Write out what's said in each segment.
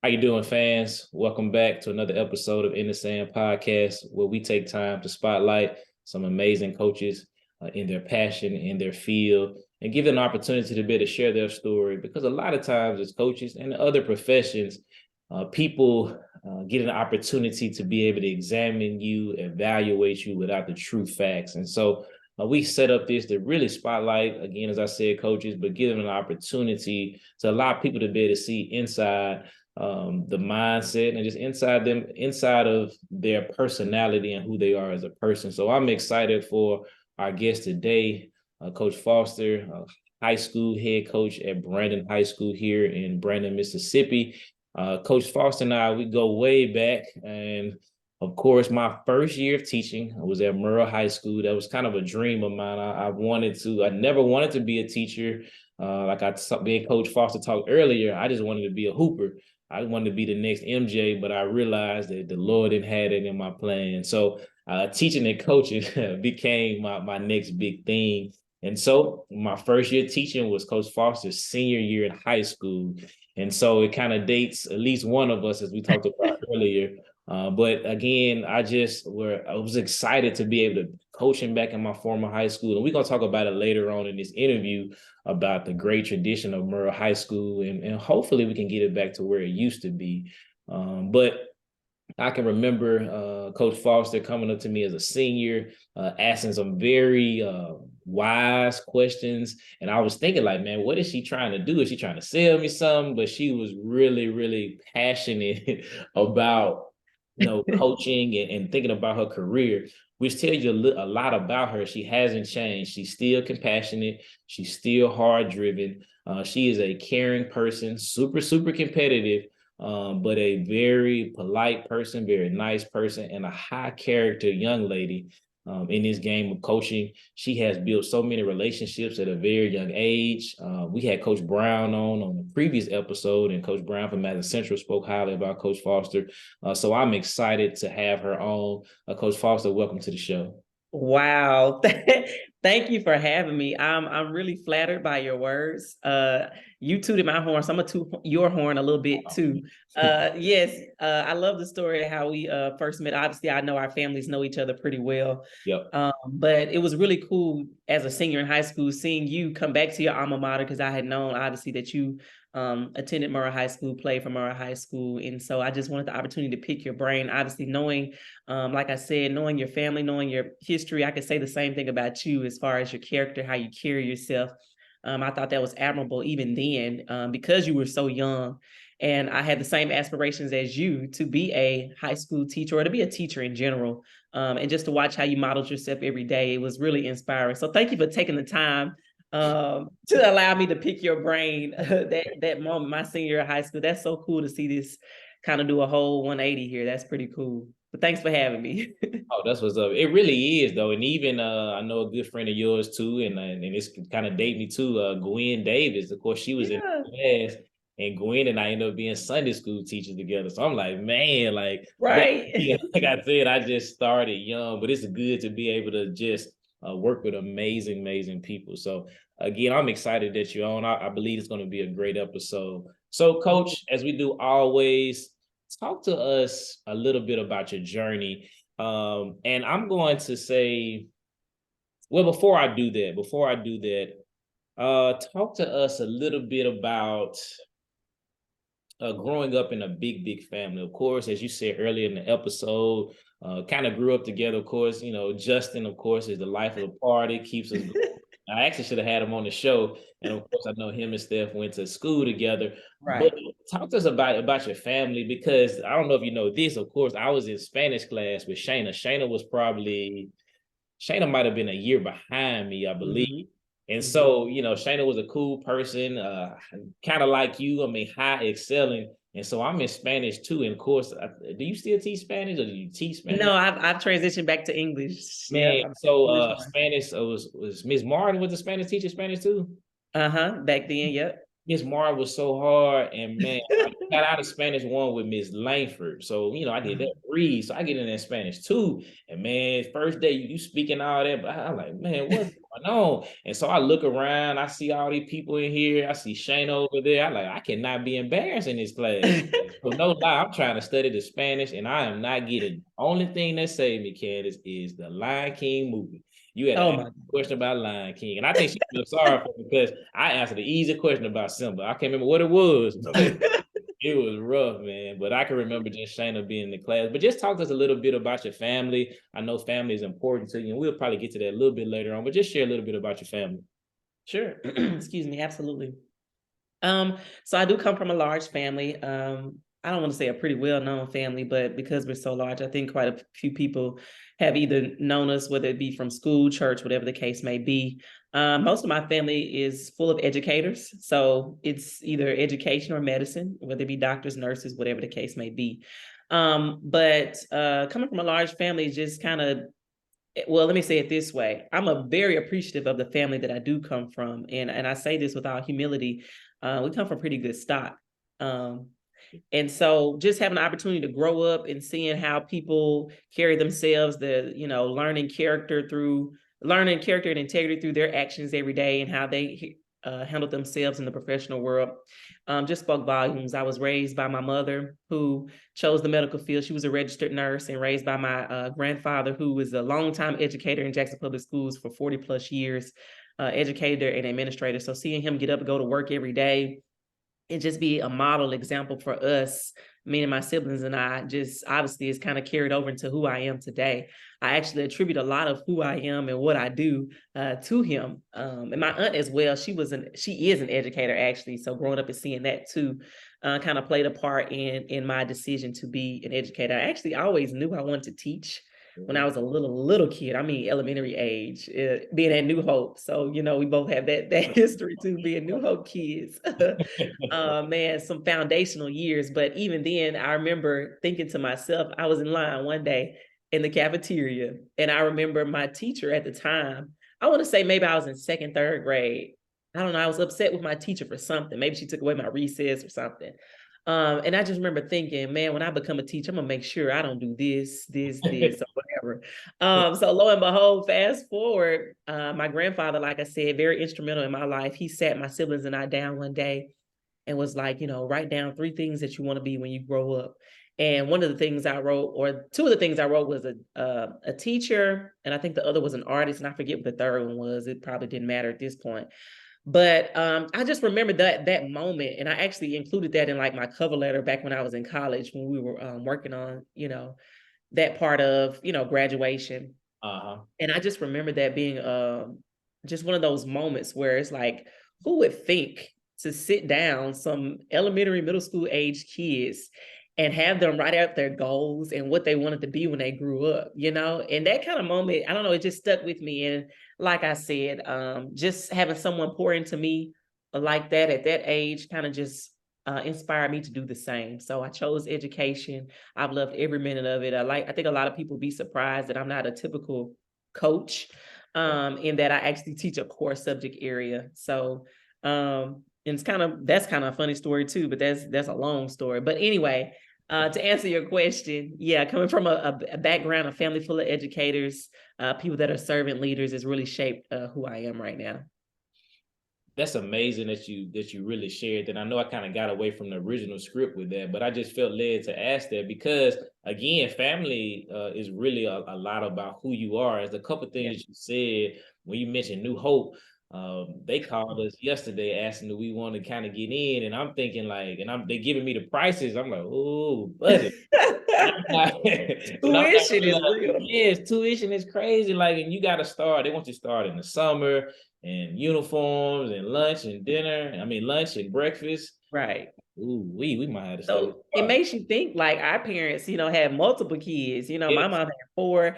How you doing, fans? Welcome back to another episode of In the Sand Podcast, where we take time to spotlight some amazing coaches in their passion, in their field, and give them an opportunity to be able to share their story. Because a lot of times, as coaches and other professions, people get an opportunity to be able to examine you, evaluate you without the true facts. And so we set up this to really spotlight, again, as I said, coaches, but give them an opportunity to allow people to be able to see inside the mindset and just inside of their personality and who they are as a person. So I'm excited for our guest today, Coach Foster, high school head coach at Brandon High School here in Brandon, Mississippi. Coach Foster and I, we go way back. And of course, my first year of teaching, I was at Murrah High School. That was kind of a dream of mine. I never wanted to be a teacher. Being Coach Foster talked earlier, I just wanted to be a hooper. I wanted to be the next MJ, but I realized that the Lord didn't have it in my plan. So teaching and coaching became my next big thing. And so my first year teaching was Coach Foster's senior year in high school. And so it kind of dates at least one of us, as we talked about earlier. But again, I was excited to be able to coach him back in my former high school. And we're going to talk about it later on in this interview about the great tradition of Murrah High School. And hopefully we can get it back to where it used to be. But I can remember Coach Foster coming up to me as a senior, asking some very wise questions. And I was thinking like, man, what is she trying to do? Is she trying to sell me something? But she was really, really passionate about, coaching and thinking about her career, which tells you a lot about her. She hasn't changed. She's still compassionate. She's still hard driven. She is a caring person, super, super competitive, but a very polite person, very nice person, and a high character young lady. In this game of coaching, she has built so many relationships at a very young age. We had Coach Brown on the previous episode, and Coach Brown from Madison Central spoke highly about Coach Foster. So I'm excited to have her on. Coach Foster, welcome to the show. Wow. Thank you for having me. I'm really flattered by your words. You tooted my horn, so I'm gonna toot your horn a little bit too. Yes, I love the story of how we first met. Obviously, I know our families know each other pretty well. Yep. But it was really cool as a senior in high school seeing you come back to your alma mater because I had known obviously that you attended Murrah High School, played for Murrah High School. And so I just wanted the opportunity to pick your brain, obviously knowing, like I said, knowing your family, knowing your history. I could say the same thing about you as far as your character, how you carry yourself. I thought that was admirable even then because you were so young. And I had the same aspirations as you to be a high school teacher or to be a teacher in general. And just to watch how you modeled yourself every day, it was really inspiring. So thank you for taking the time to allow me to pick your brain that moment, my senior year of high school. That's so cool to see this kind of do a whole 180 here. That's pretty cool. But thanks for having me. Oh, that's what's up. It really is though, and even I know a good friend of yours too, and it's kind of date me too. Gwen Davis, of course, she was in Yeah, class, and Gwen and I ended up being Sunday school teachers together. So I'm like, man, but yeah, right. like I said, I just started young, but it's good to be able to just work with amazing, amazing people. So again, I'm excited that you're on. I believe it's going to be a great episode. So, Coach, as we do always, talk to us a little bit about your journey. And I'm going to say, well, before I do that, talk to us a little bit about growing up in a big, big family. Of course, as you said earlier in the episode, kind of grew up together. Of course, Justin, of course, is the life of the party, keeps us going. I actually should have had him on the show. And of course, I know him and Steph went to school together. But Right. talk to us about your family, because I don't know if you know this. Of course, I was in Spanish class with Shayna. Shayna might have been a year behind me, I believe. Mhm. And Mhm. so, Shayna was a cool person, kind of like you. I mean, high excelling. And so I'm in Spanish too. And of course, do you still teach Spanish or do you teach Spanish? No, I've transitioned back to English. Yeah, Man, I'm so English one. Spanish was Miss Martin was the Spanish teacher Spanish too? Uh-huh. Back then, yep. Miss Martin was so hard, and man, I got out of Spanish one with Miss Langford. So I did that breeze. So I get in that Spanish too. And man, first day you speaking all that, but I'm like, man, what's going on? And so I look around, I see all these people in here, I see Shayna over there. I like, I cannot be embarrassed in this class. So no lie, I'm trying to study the Spanish and I am not getting it. Only thing that saved me, Candace, is the Lion King movie. You had to Oh ask my a question about Lion King. And I think she feels sorry for me because I answered the easy question about Simba. I can't remember what it was. God. It was rough, man. But I can remember just Shayna being in the class. But just talk to us a little bit about your family. I know family is important to you, and we'll probably get to that a little bit later on. But just share a little bit about your family. Sure. Excuse me. Absolutely. So I do come from a large family. I don't want to say a pretty well-known family, but because we're so large, I think quite a few people have either known us, whether it be from school, church, whatever the case may be. Most of my family is full of educators. So it's either education or medicine, whether it be doctors, nurses, whatever the case may be. But coming from a large family just kind of, well, let me say it this way. I'm a very appreciative of the family that I do come from. And I say this with all humility. We come from pretty good stock. And so just having the opportunity to grow up and seeing how people carry themselves, learning character and integrity through their actions every day and how they handle themselves in the professional world, just spoke volumes. I was raised by my mother, who chose the medical field. She was a registered nurse, and raised by my grandfather, who was a longtime educator in Jackson Public Schools for 40 plus years, educator and administrator. So seeing him get up and go to work every day and just be a model example for us, me and my siblings and I, just obviously is kind of carried over into who I am today. I actually attribute a lot of who I am and what I do to him. And my aunt as well, she is an educator actually. So growing up and seeing that too, kind of played a part in my decision to be an educator. I actually always knew I wanted to teach when I was a little kid. I mean, elementary age, being at New Hope. So, we both have that history too, being New Hope kids. Man, some foundational years. But even then, I remember thinking to myself, I was in line one day in the cafeteria, and I remember my teacher at the time, I want to say maybe I was in second, third grade. I don't know. I was upset with my teacher for something. Maybe she took away my recess or something. And I just remember thinking, man, when I become a teacher, I'm gonna make sure I don't do this, or whatever. So lo and behold, fast forward, my grandfather, like I said, very instrumental in my life. He sat my siblings and I down one day and was like, write down 3 things that you want to be when you grow up. And one of the things I wrote, or 2 of the things I wrote, was a teacher, and I think the other was an artist, and I forget what the third one was. It probably didn't matter at this point. But I just remember that moment, and I actually included that in like my cover letter back when I was in college, when we were working on that part of graduation. And I just remember that being just one of those moments where it's like, who would think to sit down some elementary, middle school age kids and have them write out their goals and what they wanted to be when they grew up, And that kind of moment, I don't know, it just stuck with me. And like I said, just having someone pour into me like that at that age kind of just inspired me to do the same. So I chose education. I've loved every minute of it. I think a lot of people be surprised that I'm not a typical coach, in that I actually teach a core subject area. So and that's kind of a funny story too, but that's a long story. But anyway, to answer your question, yeah, coming from a background, a family full of educators, people that are servant leaders, has really shaped who I am right now. That's amazing that you really shared that. I know I kind of got away from the original script with that, but I just felt led to ask that because again, family is really a lot about who you are. As a couple things you said when you mentioned New Hope, they called us yesterday asking do we want to kind of get in, and I'm thinking like, they giving me the prices. I'm like, oh, buddy. Tuition is real. Yes, tuition is crazy. Like, and you got to start. They want you to start in the summer and uniforms and lunch and dinner. I mean, lunch and breakfast. Right. Ooh, we might have to start. So it makes you think like our parents, had multiple kids. My mom had 4.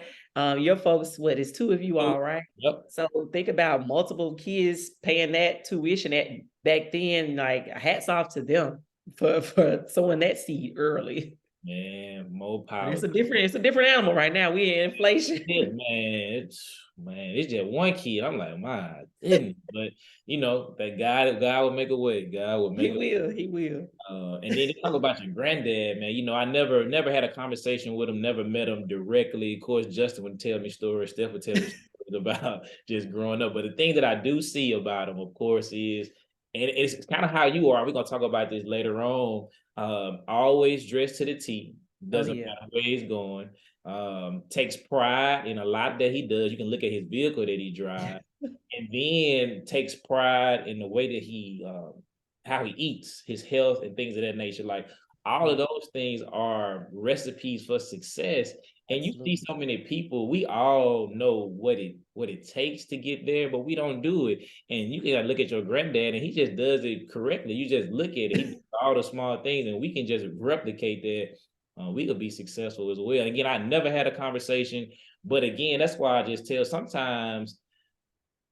Your folks, what is 2 of you all, right? Yep. So think about multiple kids paying that tuition at back then. Like, hats off to them for sowing that seed early. Man, more power. It's a different animal right now. We in inflation. It's just one kid. I'm like, my goodness. But that God will make a way. God will make He will. And then talk about your granddad, man. I never had a conversation with him, never met him directly. Of course, Justin would tell me stories, Steph would tell me stories. about just growing up. But the thing that I do see about him, of course, is, and it's kind of how you are. We're gonna talk about this later on. Always dressed to the T. Oh Doesn't yeah. matter where he's going. Takes pride in a lot that he does. You can look at his vehicle that he drives, and then takes pride in the way that he how he eats, his health, and things of that nature. Like all of those things are recipes for success. And you see Absolutely. so many people, we all know what it takes to get there, but we don't do it. And you can look at your granddad and he just does it correctly. You just look at it, he does all the small things, and we can just replicate that. We could be successful as well. Again, I never had a conversation, but again, that's why I just tell sometimes,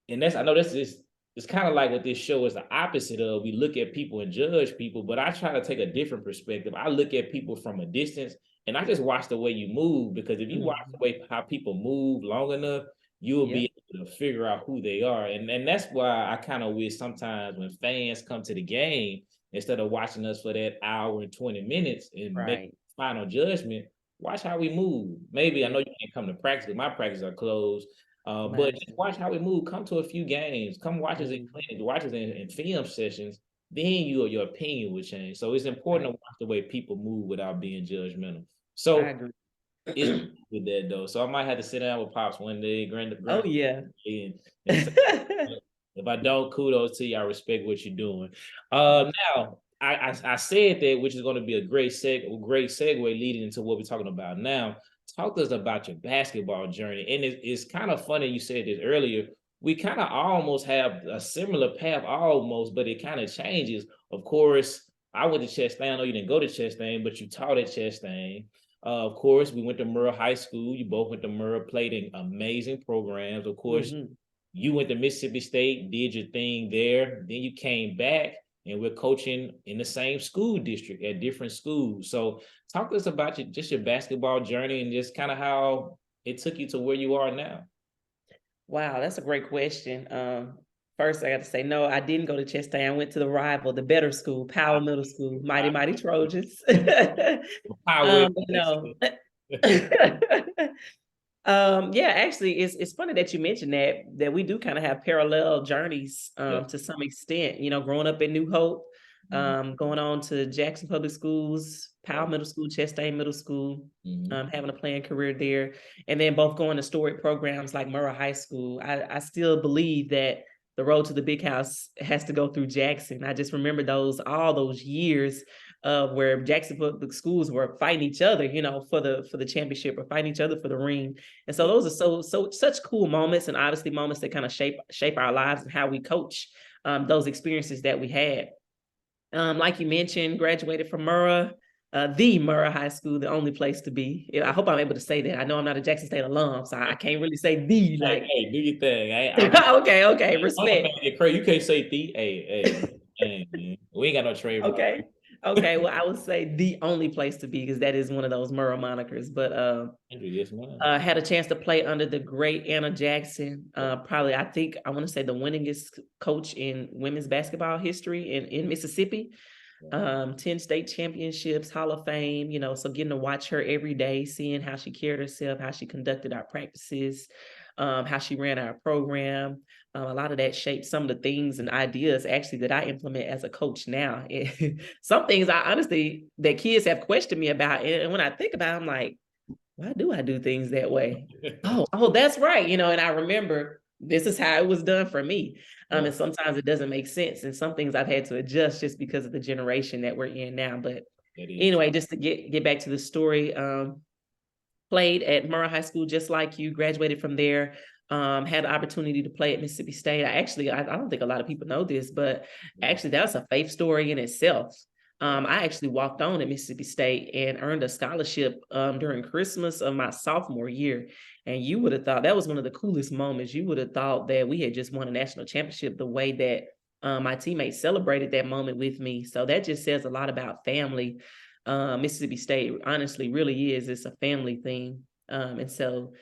and that's, I know this is, it's kind of like what this show is the opposite of. We look at people and judge people, but I try to take a different perspective. I look at people from a distance and I just watch the way you move, because if you watch the way how people move long enough, you'll Yep. be able to figure out who they are. And that's why I kind of wish sometimes when fans come to the game, instead of watching us for that hour and 20 minutes and make Right. final judgment, watch how we move. Maybe I Yeah. know you can't come to practice because my practices are closed, but Mine just too. watch how we move. Come to a few games. Come watch us in Mhm. clinics, watch us in film sessions. Then your opinion will change. So it's important to Right. watch the way people move without being judgmental. I So agree. it's with that though. So I might have to sit down with pops one day, Oh yeah. and say, if I don't, kudos to you. I respect what you're doing. Now I said that, which is going to be a great segue leading into what we're talking about now. Talk to us about your basketball journey, and it's kind of funny you said this earlier. We kind of almost have a similar path, almost, but it kind of changes. Of course, I went to Chastain. I know you didn't go to Chastain, but you taught at Chastain. Of course, we went to Murrah High School. You both went to Murrah, played in amazing programs. Of course, Mhm. you went to Mississippi State, did your thing there. Then you came back, and we're coaching in the same school district at different schools. So, talk to us about your basketball journey and just kind of how it took you to where you are now. Wow, that's a great question. First, I got to say, no, I didn't go to Chastain. I went to the rival, the better school, Powell Middle School, Mighty Mighty Trojans. Power. But no. Yeah, actually, it's funny that you mentioned that we do kind of have parallel journeys Yeah. to some extent. You know, growing up in New Hope, Mhm. going on to Jackson Public Schools, Powell Right. Middle School, Chastain Middle School, Mhm. having a playing career there, and then both going to storied programs like Murrah High School. I still believe that the road to the big house has to go through Jackson. I just remember all those years where Jackson Public Schools were fighting each other, you know, for the championship, or fighting each other for the ring. And so Yeah. those are such cool moments, and obviously moments that kind of shape our lives and how we coach. Those experiences that we had. Like you mentioned, graduated from Murrah, the Murrah High School, the only place to be. I hope I'm able to say that. I know I'm not a Jackson State alum, so I can't really say the Hey, like. hey, do your thing. Okay, I'm gonna respect. make it crazy. You can't say the. Hey, man. We ain't got no trademark. Okay. Okay, well, I would say the only place to be, because that is one of those Murrah monikers. But Andrew, yes, man. had a chance to play under the great Anna Jackson. Probably, I think I want to say the winningest coach in women's basketball history in Mississippi. 10 state championships, Hall of Fame, you know, so getting to watch her every day, seeing how she carried herself, how she conducted our practices, how she ran our program. A lot of that shaped some of the things and ideas actually that I implement as a coach now. Some things I honestly that kids have questioned me about. And when I think about it, I'm like, why do I do things that way? Oh, that's right. You know, and I remember this is how it was done for me. Yeah, And sometimes it doesn't make sense. And some things I've had to adjust just because of the generation that we're in now. But that is. anyway, just to get back to the story, played at Murrah High School just like you, graduated from there. Had the opportunity to play at Mississippi State. I don't think a lot of people know this, but actually that's a faith story in itself. I actually walked on at Mississippi State and earned a scholarship during Christmas of my sophomore year. And you would have thought that was one of the coolest moments. You would have thought that we had just won a national championship, the way that my teammates celebrated that moment with me. So that just says a lot about family. Mississippi State honestly really is. It's a family thing. And so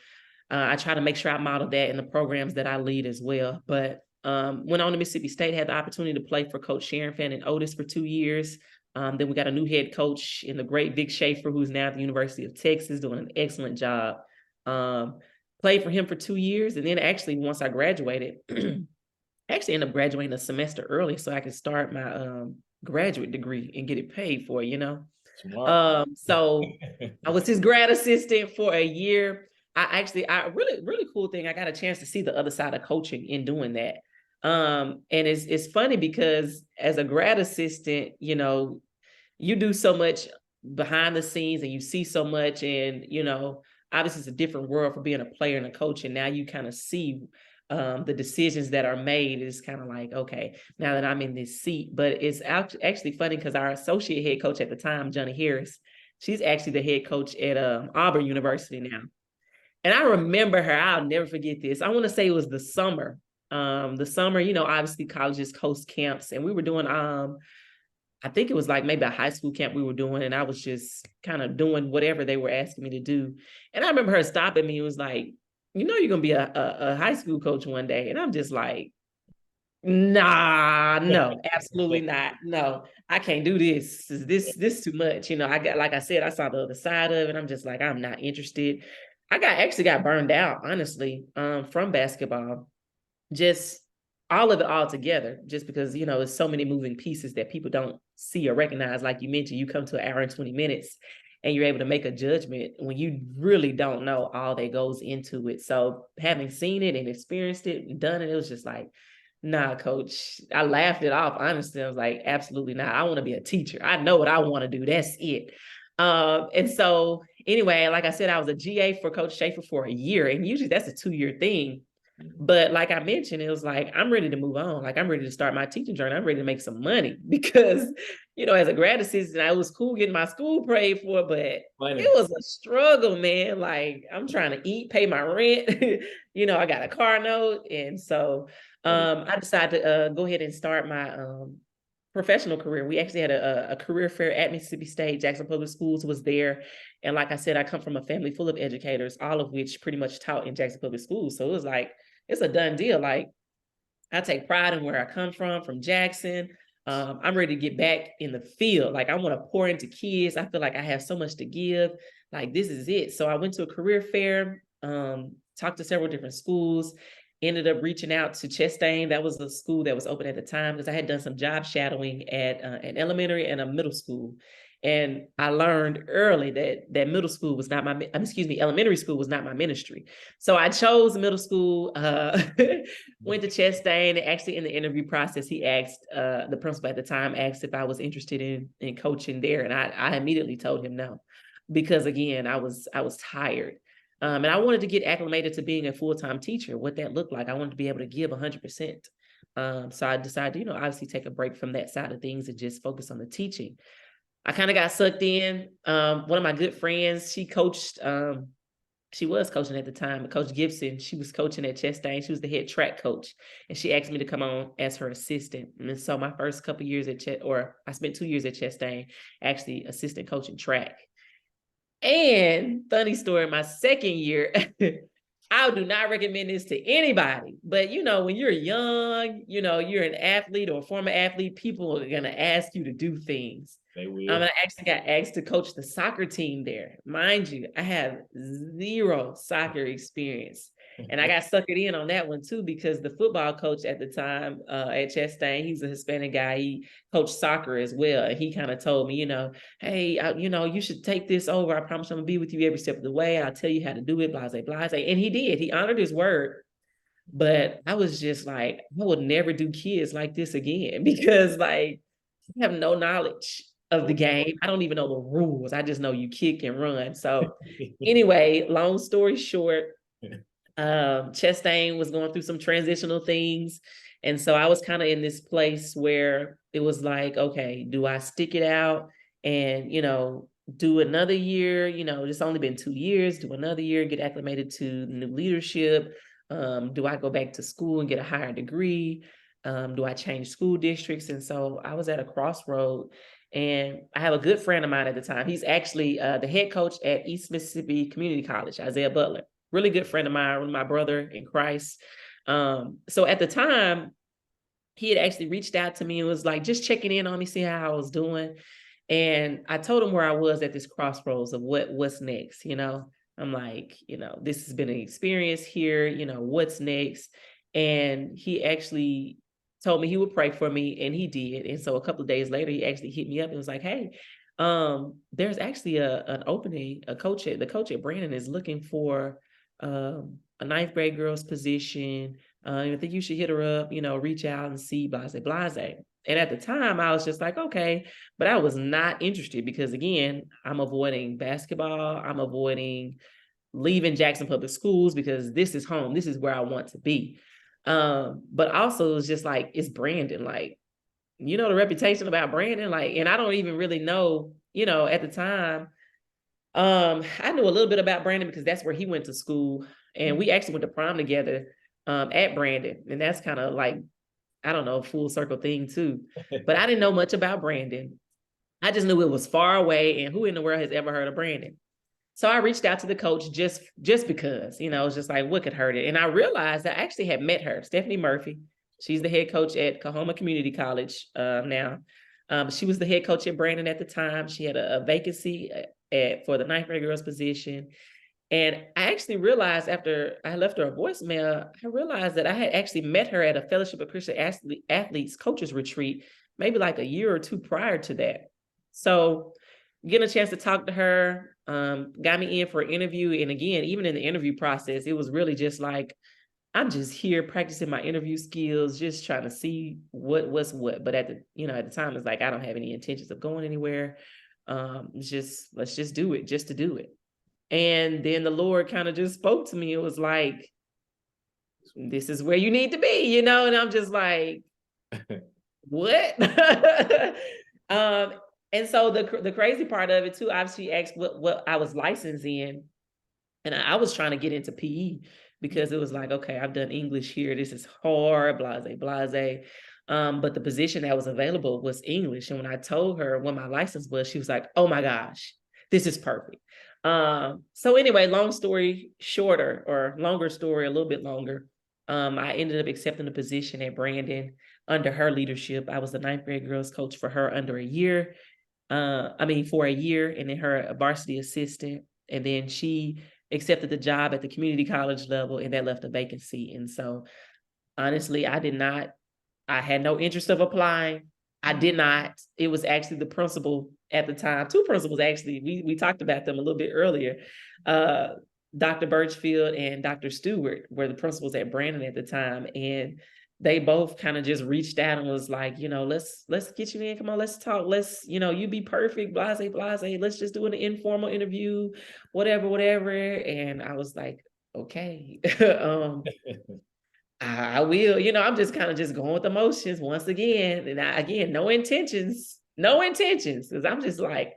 I try to make sure I model that in the programs that I lead as well. But went on to Mississippi State, had the opportunity to play for Coach Sharon Fan and Otis for 2 years. Then we got a new head coach in the great Vic Schaefer, who's now at the University of Texas, doing an excellent job. played for him for 2 years. And then actually, once I graduated, actually ended up graduating a semester early so I could start my graduate degree and get it paid for, Smart. So I was his grad assistant for a year. I really, really cool thing. I got a chance to see the other side of coaching in doing that. And it's funny because as a grad assistant, you do so much behind the scenes and you see so much, and obviously it's a different world for being a player and a coach. And now you kind of see the decisions that are made. Is kind of like, okay, now that I'm in this seat. But it's actually funny because our associate head coach at the time, Johnny Harris, she's actually the head coach at Auburn University now. And I remember her, I'll never forget this. I want to say it was the summer. Obviously colleges host camps, and we were doing I think it was like maybe a high school camp we were doing, and I was just kind of doing whatever they were asking me to do. And I remember her stopping me and was like, you're going to be a high school coach one day. And I'm just like, nah, no, absolutely not. No, I can't do this. This too much. Like I said, I saw the other side of it. I'm just like, I'm not interested. Actually got burned out, honestly, from basketball. Just all of it all together, just because, it's so many moving pieces that people don't see or recognize. Like you mentioned, you come to an hour and 20 minutes and you're able to make a judgment when you really don't know all that goes into it. So having seen it and experienced it and done it, it was just like, nah, coach. I laughed it off. Honestly, I was like, absolutely not. I want to be a teacher. I know what I want to do. That's it. And so anyway, like I said, I was a GA for Coach Schaefer for a year, and usually that's a 2-year thing. But like I mentioned, it was like, I'm ready to move on. Like, I'm ready to start my teaching journey. I'm ready to make some money because, as a grad assistant, I was cool getting my school paid for, but it was a struggle, man. Like, I'm trying to eat, pay my rent. I got a car note. And so I decided to go ahead and start my professional career. We actually had a career fair at Mississippi State. Jackson Public Schools was there. And like I said, I come from a family full of educators, all of which pretty much taught in Jackson Public Schools. So it was like, it's a done deal. Like, I take pride in where I come from Jackson. I'm ready to get back in the field. Like, I want to pour into kids. I feel like I have so much to give. Like, this is it. So I went to a career fair, talked to several different schools, ended up reaching out to Chastain. That was a school that was open at the time because I had done some job shadowing at an elementary and a middle school. And I learned early that middle school was not elementary school was not my ministry. So I chose middle school, went to Chastain. Actually, in the interview process, he asked, the principal at the time asked if I was interested in coaching there. And I immediately told him no, because again, I was tired. And I wanted to get acclimated to being a full-time teacher, what that looked like. I wanted to be able to give 100%. So I decided, obviously take a break from that side of things and just focus on the teaching. I kind of got sucked in. One of my good friends, she coached, she was coaching at the time, Coach Gibson. She was coaching at Chastain. She was the head track coach. And she asked me to come on as her assistant. And so my first couple of years I spent 2 years at Chastain, actually assistant coaching track. And funny story, my second year, I do not recommend this to anybody. But, when you're young, you're an athlete or a former athlete, people are going to ask you to do things. They will. I actually got asked to coach the soccer team there. Mind you, I have zero soccer experience. And I got suckered in on that one too, because the football coach at the time at Chastain, he's a Hispanic guy. He coached soccer as well. And he kind of told me, hey, you should take this over. I promise I'm gonna be with you every step of the way. I'll tell you how to do it, blase, blase. And he did. He honored his word. But I was just like, I would never do kids like this again because like I have no knowledge of the game. I don't even know the rules. I just know you kick and run. So anyway, long story short, Chastain was going through some transitional things. And so I was kind of in this place where it was like, okay, do I stick it out and, do another year? It's only been 2 years, do another year, get acclimated to new leadership. Do I go back to school and get a higher degree? Do I change school districts? And so I was at a crossroad, and I have a good friend of mine at the time. He's actually the head coach at East Mississippi Community College, Isaiah Butler. Really good friend of mine, my brother in Christ. So at the time, he had actually reached out to me and was like, just checking in on me, see how I was doing. And I told him where I was at this crossroads of what's next, I'm like, this has been an experience here, what's next? And he actually told me he would pray for me, and he did. And so a couple of days later, he actually hit me up and was like, hey, there's actually an opening. The coach at Brandon is looking for a ninth grade girl's position. I think you should hit her up, reach out and see, blase, blase. And at the time, I was just like, okay, but I was not interested because, again, I'm avoiding basketball. I'm avoiding leaving Jackson Public Schools because this is home. This is where I want to be. But also it's just like, it's Brandon. Like, the reputation about Brandon, like, and I don't even really know, at the time, I knew a little bit about Brandon because that's where he went to school. And we actually went to prom together at Brandon. And that's kind of like, I don't know, full circle thing too. But I didn't know much about Brandon. I just knew it was far away, and who in the world has ever heard of Brandon? So I reached out to the coach just because, it was just like, what could hurt it? And I realized I actually had met her, Stephanie Murphy. She's the head coach at Kahoma Community College now. She was the head coach at Brandon at the time. She had a vacancy for the ninth grade girls position. And I actually realized after I left her a voicemail, I realized that I had actually met her at a Fellowship of Christian Athletes Coaches Retreat, maybe like a year or two prior to that. So getting a chance to talk to her, got me in for an interview. And again, even in the interview process, it was really just like, I'm just here practicing my interview skills, just trying to see what's what. But at the time, it's like, I don't have any intentions of going anywhere. Let's just do it just to do it. And then the Lord kind of just spoke to me. It was like, this is where you need to be, and I'm just like, what? And so the crazy part of it too, obviously asked what I was licensed in. And I was trying to get into PE because it was like, okay, I've done English here. This is hard, blase. But the position that was available was English. And when I told her what my license was, she was like, oh my gosh, this is perfect. So anyway, long story shorter, or longer story, a little bit longer. I ended up accepting the position at Brandon under her leadership. I was the ninth grade girls coach for her for a year, and then her varsity assistant. And then she accepted the job at the community college level, and that left a vacancy. And so honestly, I had no interest of applying. I did not. It was actually the principal at the time, two principals actually. We talked about them a little bit earlier. Dr. Birchfield and Dr. Stewart were the principals at Brandon at the time. And they both kind of just reached out and was like, let's get you in. Come on, let's talk. Let's, you be perfect, blase. Let's just do an informal interview, whatever. And I was like, okay. I will, I'm just kind of just going with the motions once again. And again, no intentions. Cause I'm just like,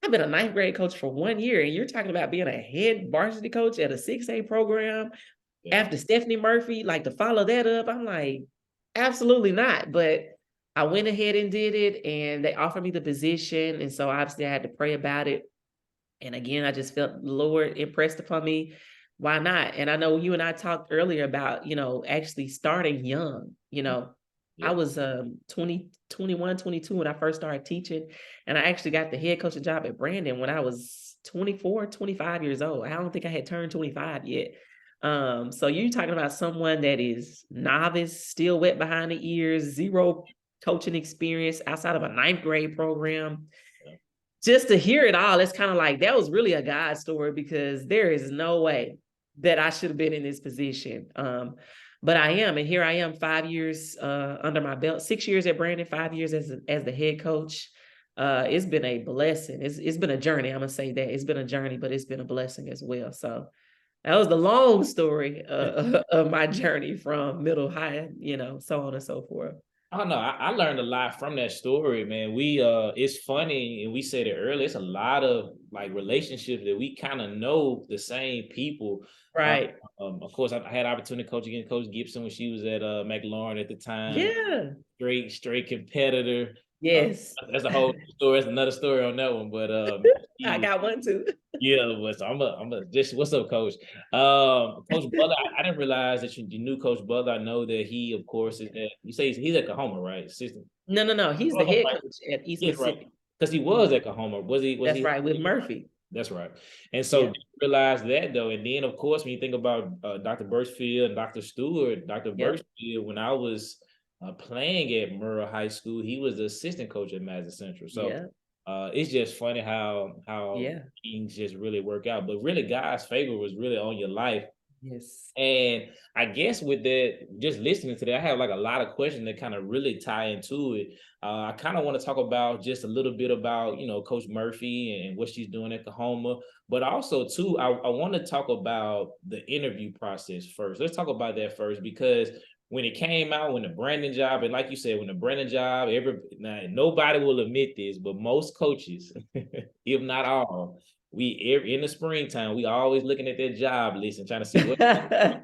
I've been a ninth grade coach for 1 year, and you're talking about being a head varsity coach at a 6A program after Stephanie Murphy, like, to follow that up. I'm like, absolutely not. But I went ahead and did it, and they offered me the position. And so obviously I had to pray about it. And again, I just felt the Lord impressed upon me. Why not? And I know you and I talked earlier about, actually starting young. I was 20, 21, 22 when I first started teaching. And I actually got the head coaching job at Brandon when I was 24, 25 years old. I don't think I had turned 25 yet. So you're talking about someone that is novice, still wet behind the ears, zero coaching experience outside of a ninth grade program. Just to hear it all, it's kind of like, that was really a God story, because there is no way that I should have been in this position. But I am, and here I am 5 years under my belt, 6 years at Brandon, 5 years as the head coach. It's been a blessing. It's been a journey. I'm gonna say that it's been a journey, but it's been a blessing as well. So that was the long story of my journey from middle, high, so on and so forth. I don't know. I learned a lot from that story, man. It's funny, and we said it earlier. It's a lot of like relationships that we kind of know the same people, right? Of course, I had opportunity to coach against Coach Gibson when she was at McLaurin at the time. Yeah, straight competitor. Yes, that's a whole story. That's another story on that one. But I got one too. Yeah, but so I'm a just what's up, Coach? Coach Butler, I didn't realize that you knew Coach Butler. I know that he, of course, is at, you say he's at Kahoma, right? Assistant. No. He's the head coach at East Mississippi. Right. Because he was at Kahoma. Was he? That's right, with Murphy. That's right. And so Yeah. you realize that though. And then of course, when you think about Dr. Birchfield and Dr. Stewart, Dr. Yep. Birchfield, when I was playing at Murrah High School, he was the assistant coach at Madison Central. So Yeah. it's just funny how Yeah. things just really work out. But really, God's favor was really on your life. Yes. And I guess with that, just listening to that, I have like a lot of questions that kind of really tie into it. I kind of want to talk about just a little bit about, Coach Murphy and what she's doing at Kahoma, but also too, I want to talk about the interview process first. Let's talk about that first, because when it came out, when the Brandon job, and like you said, when the Brandon job, now, nobody will admit this, but most coaches, if not all, in the springtime, we always looking at their job list and trying to see what.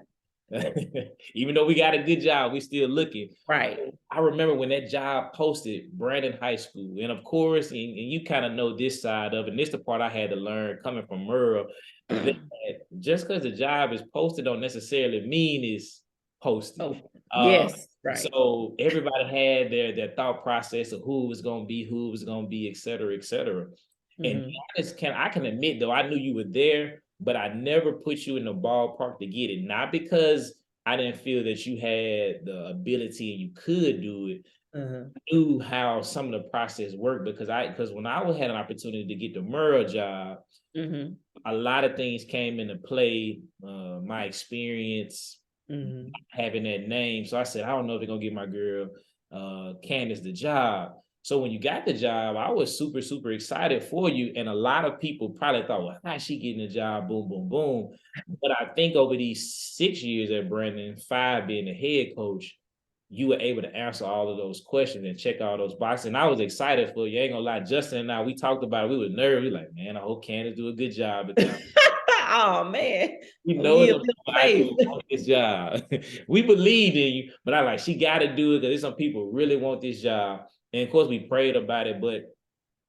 Even though we got a good job, we still looking. Right. I remember when that job posted, Brandon High School, and of course, and you kind of know this side of it, and this the part I had to learn coming from Murrah, that just because the job is posted don't necessarily mean it's posted. Oh, yes. Right. So everybody had their thought process of who was going to be, et cetera, et cetera. And I can admit though, I knew you were there, but I never put you in the ballpark to get it. Not because I didn't feel that you had the ability and you could do it. I knew how some of the process worked because when I had an opportunity to get the Murrah job, a lot of things came into play. My experience, having that name. So I said, I don't know if they're gonna give my girl Candace the job. So when you got the job, I was super, super excited for you. And a lot of people probably thought, well, how's she getting a job? Boom, boom, boom. But I think over these 6 years at Brandon, 5 being the head coach, you were able to answer all of those questions and check all those boxes. And I was excited for you. Ain't gonna lie, Justin and I, we talked about it. We were nervous. We like, man, I hope Candace do a good job at this. Oh man, We know we a the little black faith. people want this job. We believed in you, but I like she got to do it because some people really want this job. And of course, we prayed about it, but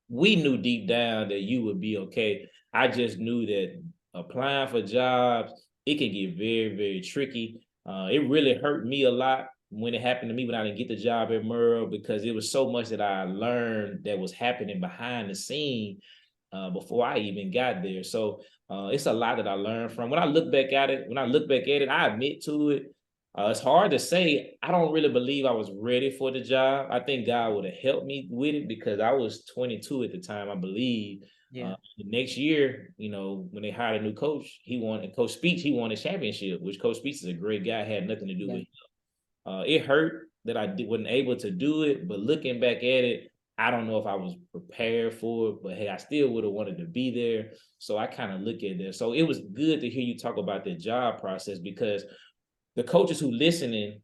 we knew deep down that you would be okay. I just knew that applying for jobs, it can get very, very tricky. It really hurt me a lot when it happened to me when I didn't get the job at Murrah because it was so much that I learned that was happening behind the scene before I even got there. So it's a lot that I learned from. When I look back at it, I admit to it. It's hard to say. I don't really believe I was ready for the job. I think God would have helped me with it because I was 22 at the time, I believe. Yeah. The next year, when they hired a new coach, Coach Speech, he won a championship, which Coach Speech is a great guy, had nothing to do with him. It hurt that I wasn't able to do it, but looking back at it, I don't know if I was prepared for it, but hey, I still would have wanted to be there. So I kind of look at that. So it was good to hear you talk about the job process because the coaches who listening,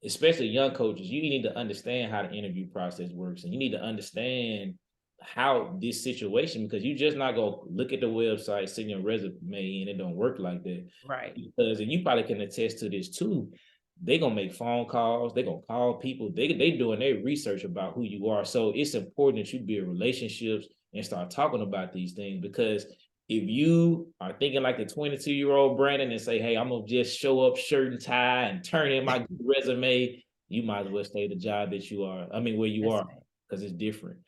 especially young coaches, you need to understand how the interview process works, and you need to understand how this situation, because you're just not gonna look at the website, send your resume, and it don't work like that. Right. Because, and you probably can attest to this too, they gonna make phone calls, they gonna call people, they doing their research about who you are. So it's important that you build relationships and start talking about these things, because if you are thinking like the 22-year-old Brandon and say, hey, I'm gonna just show up shirt and tie and turn in my resume, you might as well stay the job that you are. I mean, where you are, because it's different.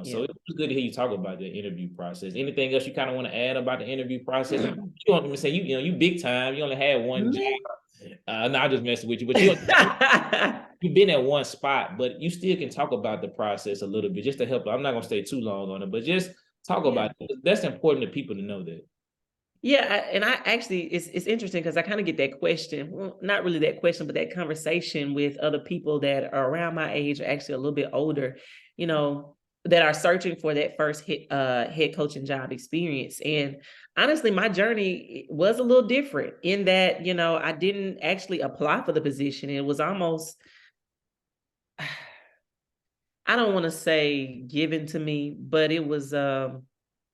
So it was good to hear you talk about the interview process. Anything else you kind of want to add about the interview process? You don't even say you big time. You only had one job. No, I'm just messing with you, but you've been at one spot, but you still can talk about the process a little bit just to help. I'm not gonna stay too long on it, but just talk about it. That's important to people to know that. Yeah, and I actually, it's interesting because I kind of get that question. Well, not really that question, but that conversation with other people that are around my age, or actually a little bit older, that are searching for that first head coaching job experience. And honestly, my journey was a little different in that, I didn't actually apply for the position. It was almost, I don't want to say given to me, but it was, I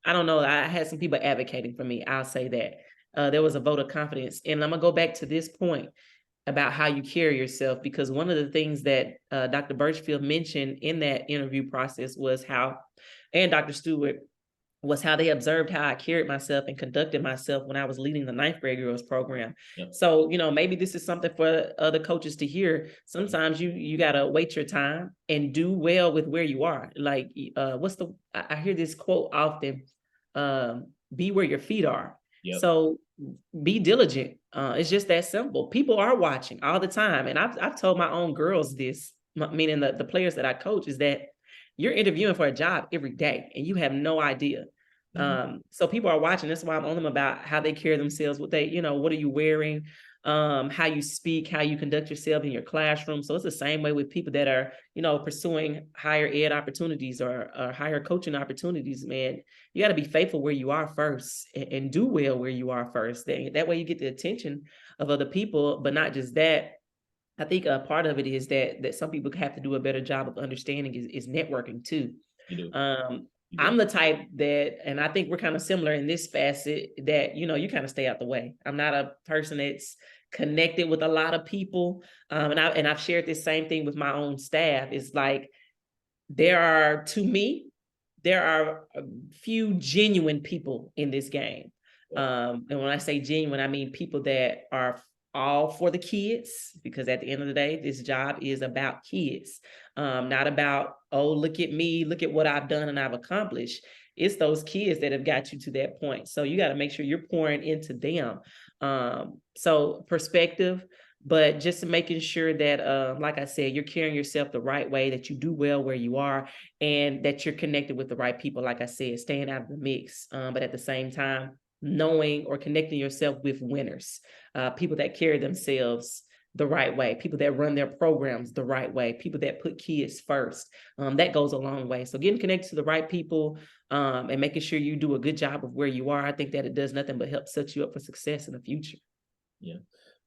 don't know. I had some people advocating for me. I'll say that. There was a vote of confidence. And I'm going to go back to this point about how you carry yourself, because one of the things that Dr. Birchfield mentioned in that interview process was how, and Dr. Stewart, was how they observed how I carried myself and conducted myself when I was leading the 9th grade girls program. Yep. So, maybe this is something for other coaches to hear. Sometimes you got to wait your time and do well with where you are. Like, I hear this quote often. be where your feet are. Yep. So be diligent. It's just that simple. People are watching all the time. And I've told my own girls this, meaning the players that I coach, is that you're interviewing for a job every day and you have no idea. So people are watching. That's why I'm on them about how they carry themselves, what they, what are you wearing, how you speak, how you conduct yourself in your classroom. So it's the same way with people that are, pursuing higher ed opportunities or higher coaching opportunities, man. You got to be faithful where you are first and do well where you are first. That way you get the attention of other people, but not just that. I think a part of it is that some people have to do a better job of understanding is networking too. You do. I'm the type that, and I think we're kind of similar in this facet, that, you kind of stay out the way. I'm not a person that's connected with a lot of people. And I've shared this same thing with my own staff. It's like, to me, there are a few genuine people in this game. And when I say genuine, I mean people that are all for the kids, because at the end of the day, this job is about kids, not about, oh, look at me, look at what I've done and I've accomplished. It's those kids that have got you to that point. So you got to make sure you're pouring into them. So perspective, but just making sure that, like I said, you're carrying yourself the right way, that you do well where you are, and that you're connected with the right people. Like I said, staying out of the mix, but at the same time, knowing or connecting yourself with winners, people that carry themselves the right way, people that run their programs the right way, people that put kids first. That goes a long way. So getting connected to the right people, and making sure you do a good job of where you are, I think that it does nothing but help set you up for success in the future. Yeah.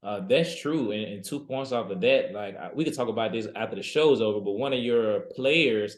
That's true. And 2 points off of that, like we could talk about this after the show's over, but one of your players,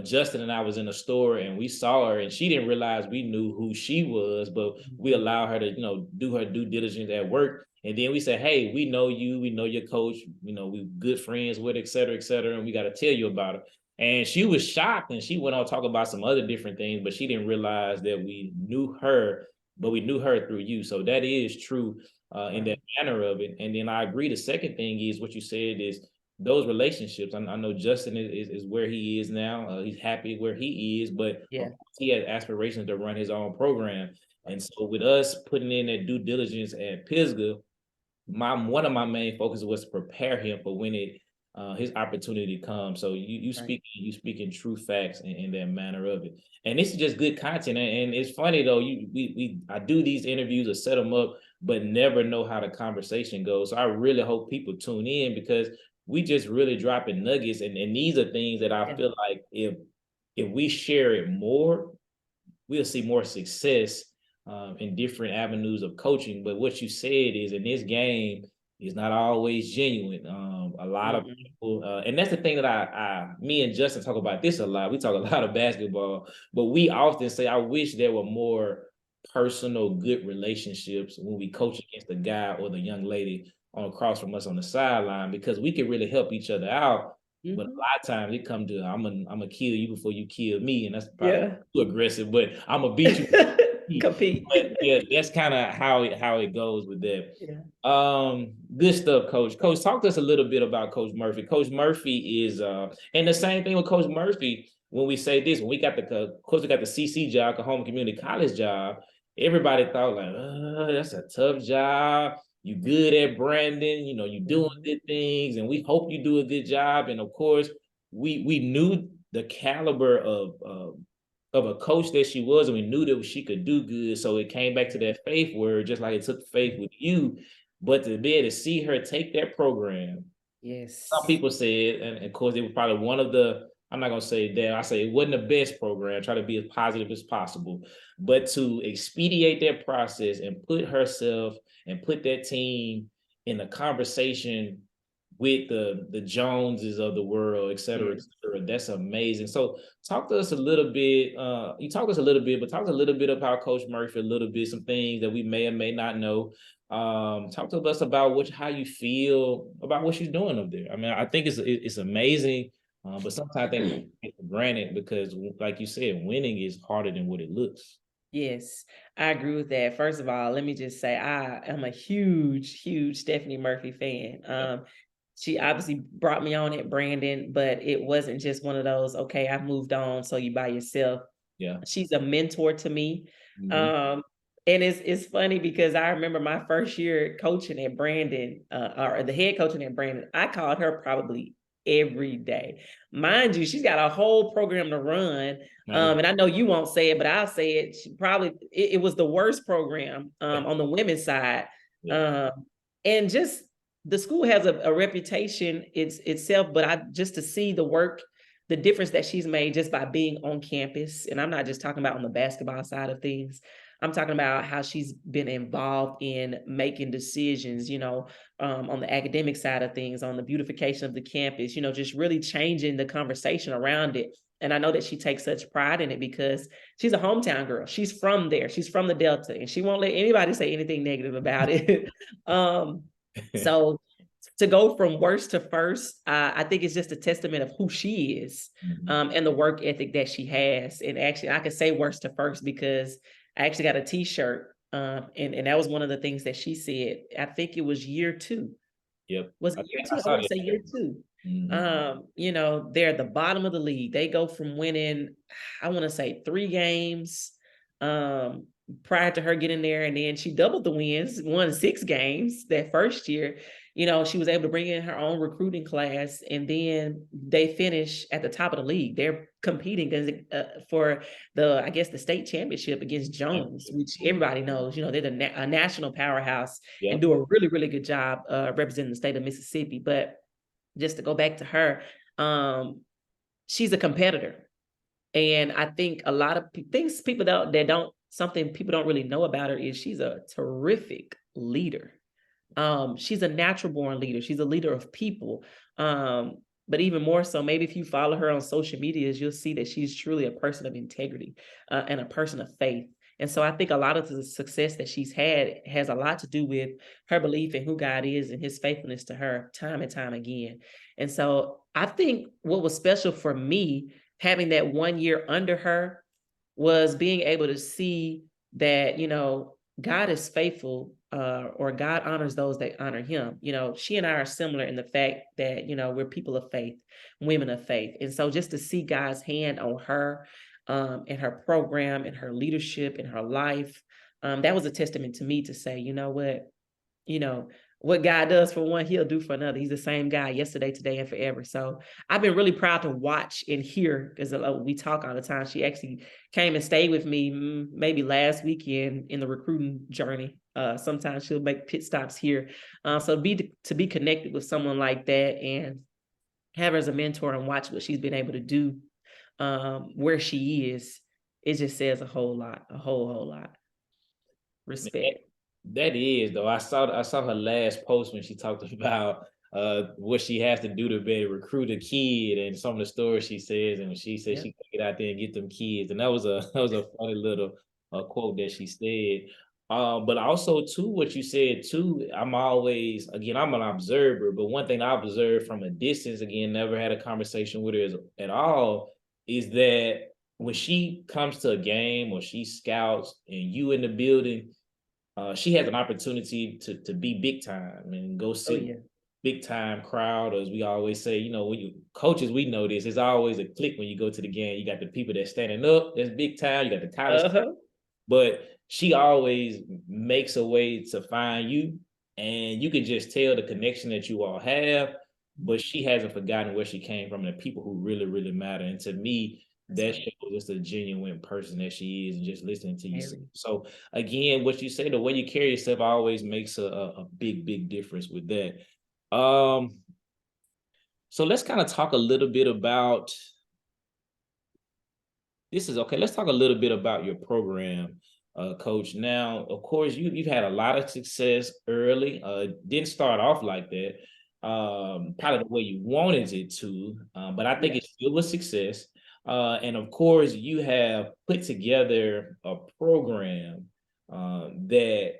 Justin and I was in a store and we saw her and she didn't realize we knew who she was, but we allowed her to, do her due diligence at work. And then we said, hey, we know you, we know your coach, we good friends with, et cetera, and we got to tell you about her. And she was shocked and she went on to talk about some other different things, but she didn't realize that we knew her, but we knew her through you. So that is true. In that manner of it. And then I agree. The second thing is what you said is those relationships. I know Justin is where he is now. He's happy where he is, but he has aspirations to run his own program. And so with us putting in that due diligence at Pisgah, one of my main focus was to prepare him for when his opportunity comes. So you speaking true facts in that manner of it. And this is just good content. And it's funny though, I do these interviews or set them up, but never know how the conversation goes. So I really hope people tune in because we just really dropping nuggets. And these are things that I feel like if we share it more, we'll see more success in different avenues of coaching. But what you said is in this game is not always genuine. A lot of people, and that's the thing that me and Justin talk about this a lot. We talk a lot of basketball, but we often say, I wish there were more personal, good relationships when we coach against the guy or the young lady on across from us on the sideline, because we can really help each other out. But a lot of times it come to I'm gonna kill you before you kill me, and that's probably too aggressive. But I'm gonna beat you. Compete. But yeah, that's kind of how it goes with that. Good stuff, Coach. Coach, talk to us a little bit about Coach Murphy. Coach Murphy is and the same thing with Coach Murphy. When we say this, when we got the CC job, Oklahoma Community College job, everybody thought like, that's a tough job. You good at branding, you doing good things, and we hope you do a good job. And of course, we knew the caliber of a coach that she was, and we knew that she could do good. So it came back to that faith word, just like it took faith with you. But to be able to see her take that program, some people said, and of course, it was probably one of the, I'm not going to say that, I say it wasn't the best program, try to be as positive as possible, but to expedite that process and put herself and put that team in a conversation with the Joneses of the world, et cetera, that's amazing. So talk to us a little bit, you talked to us a little bit, but talk a little bit about Coach Murphy, a little bit, some things that we may or may not know. Talk to us about how you feel about what she's doing up there. I mean, I think it's amazing, but sometimes I think we take it for granted because, like you said, winning is harder than what it looks. Yes, I agree with that. First of all, let me just say I am a huge, huge Stephanie Murphy fan. She obviously brought me on at Brandon, but it wasn't just one of those, okay, I've moved on, so you by yourself. Yeah. She's a mentor to me. Mm-hmm. And it's funny because I remember my first year coaching at Brandon, or the head coaching at Brandon. I called her probably every day. Mind you, she's got a whole program to run. Right. And I know you won't say it, but I'll say it. It was the worst program on the women's side. Yeah. Um, and just the school has a reputation itself, but I just to see the work, the difference that she's made just by being on campus. And I'm not just talking about on the basketball side of things. I'm talking about how she's been involved in making decisions, on the academic side of things, on the beautification of the campus, just really changing the conversation around it. And I know that she takes such pride in it because she's a hometown girl. She's from there. She's from the Delta, and she won't let anybody say anything negative about it. So to go from worst to first, I think it's just a testament of who she is, Mm-hmm. and the work ethic that she has. And actually, I could say worst to first because I actually got a T-shirt, and that was one of the things that she said. I think it was year 2. Yep. Was I it year think I 2? I saw want to that. say year 2. Mm-hmm. They're at the bottom of the league. They go from winning, I want to say 3 games, prior to her getting there, and then she doubled the wins, won 6 games that first year. She was able to bring in her own recruiting class, and then they finish at the top of the league. They're competing for I guess, the state championship against Jones, which everybody knows. They're a national powerhouse and Yep. do a really, really good job representing the state of Mississippi. But just to go back to her, she's a competitor. And I think a lot of things people something people don't really know about her is she's a terrific leader. She's a natural born leader. She's a leader of people. But even more so, maybe if you follow her on social medias, you'll see that she's truly a person of integrity, and a person of faith. And so I think a lot of the success that she's had has a lot to do with her belief in who God is and his faithfulness to her time and time again. And so I think what was special for me having that 1 year under her was being able to see that, God is faithful, or God honors those that honor him. She and I are similar in the fact that, we're people of faith, women of faith. And so just to see God's hand on her, and her program and her leadership in her life, that was a testament to me to say, you know, what God does for one, he'll do for another. He's the same guy yesterday, today, and forever. So I've been really proud to watch and hear, because we talk all the time. She actually came and stayed with me maybe last weekend in the recruiting journey. Sometimes she'll make pit stops here. So to be connected with someone like that and have her as a mentor and watch what she's been able to do, where she is, it just says a whole lot, a whole lot. Respect. That is though. I saw her last post when she talked about what she has to do to be able to recruit a kid and some of the stories she says, and when she said Yep. she could get out there and get them kids, and that was a that was a funny little quote that she said. But also too, what you said too, I'm an observer, but one thing I observed from a distance, again, never had a conversation with her at all, is that when she comes to a game or she scouts and you in the building, she has an opportunity to be big time and go Oh sit yeah. big time crowd. As we always say, when you coaches, we know this. It's always a click when you go to the game. You got the people that's standing up, that's big time. You got the college, Uh-huh. but she always makes a way to find you, and you can just tell the connection that you all have. But she hasn't forgotten where she came from and the people who really, really matter. And to me, That's that right. shows just a genuine person that she is, and just listening to you. Very. So again, what you say, the way you carry yourself always makes a big, big difference with that. So let's kind of talk a little bit about this is okay. Let's talk a little bit about your program, Coach. Now, of course, you've had a lot of success early. Didn't start off like that, probably the way you wanted it to, but I think Yeah. it still was success. And of course, you have put together a program that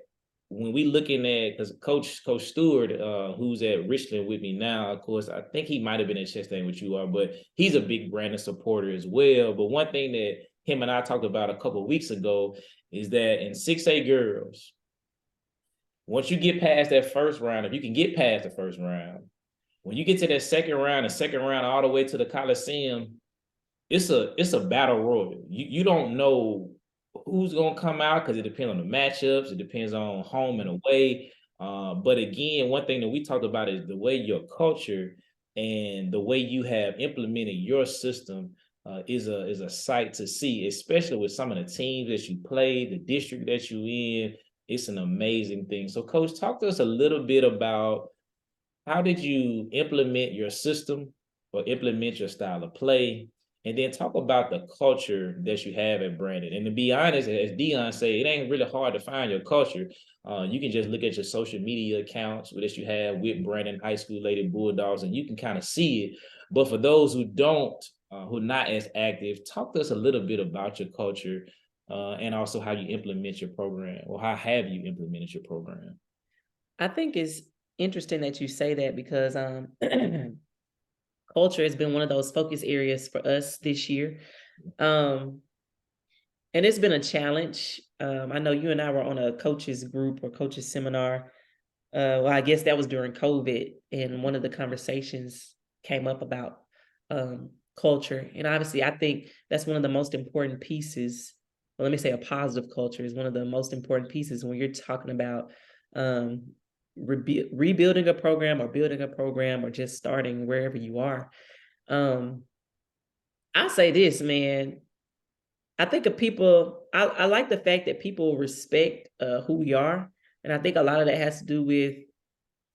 when we looking at, because Coach Stewart, who's at Richland with me now, of course, I think he might have been at Chastain with you are, but he's a big Brandon supporter as well. But one thing that him and I talked about a couple of weeks ago is that in 6A girls, once you get past that first round, if you can get past the first round, when you get to that second round, the second round all the way to the Coliseum, it's a battle royal. You don't know who's gonna come out because it depends on the matchups. It depends on home and away. But again, one thing that we talked about is the way your culture and the way you have implemented your system is a sight to see, especially with some of the teams that you play, the district that you in. It's an amazing thing. So, Coach, talk to us a little bit about how did you implement your system or implement your style of play? And then talk about the culture that you have at Brandon. And to be honest, as Dion said, it ain't really hard to find your culture. You can just look at your social media accounts that you have with Brandon High School Lady Bulldogs, and you can kind of see it. But for those who don't, who are not as active, talk to us a little bit about your culture and also how you implement your program, or how have you implemented your program? I think it's interesting that you say that because culture has been one of those focus areas for us this year. Um, and it's been a challenge. I know you and I were on a coaches group or coaches seminar. Well, I guess that was during COVID, and one of the conversations came up about culture. And obviously, I think that's one of the most important pieces. Well, let me say a positive culture is one of the most important pieces when you're talking about um, rebuilding a program or building a program or just starting wherever you are. Um, I say this, man. I think of people, I like the fact that people respect who we are. And I think a lot of that has to do with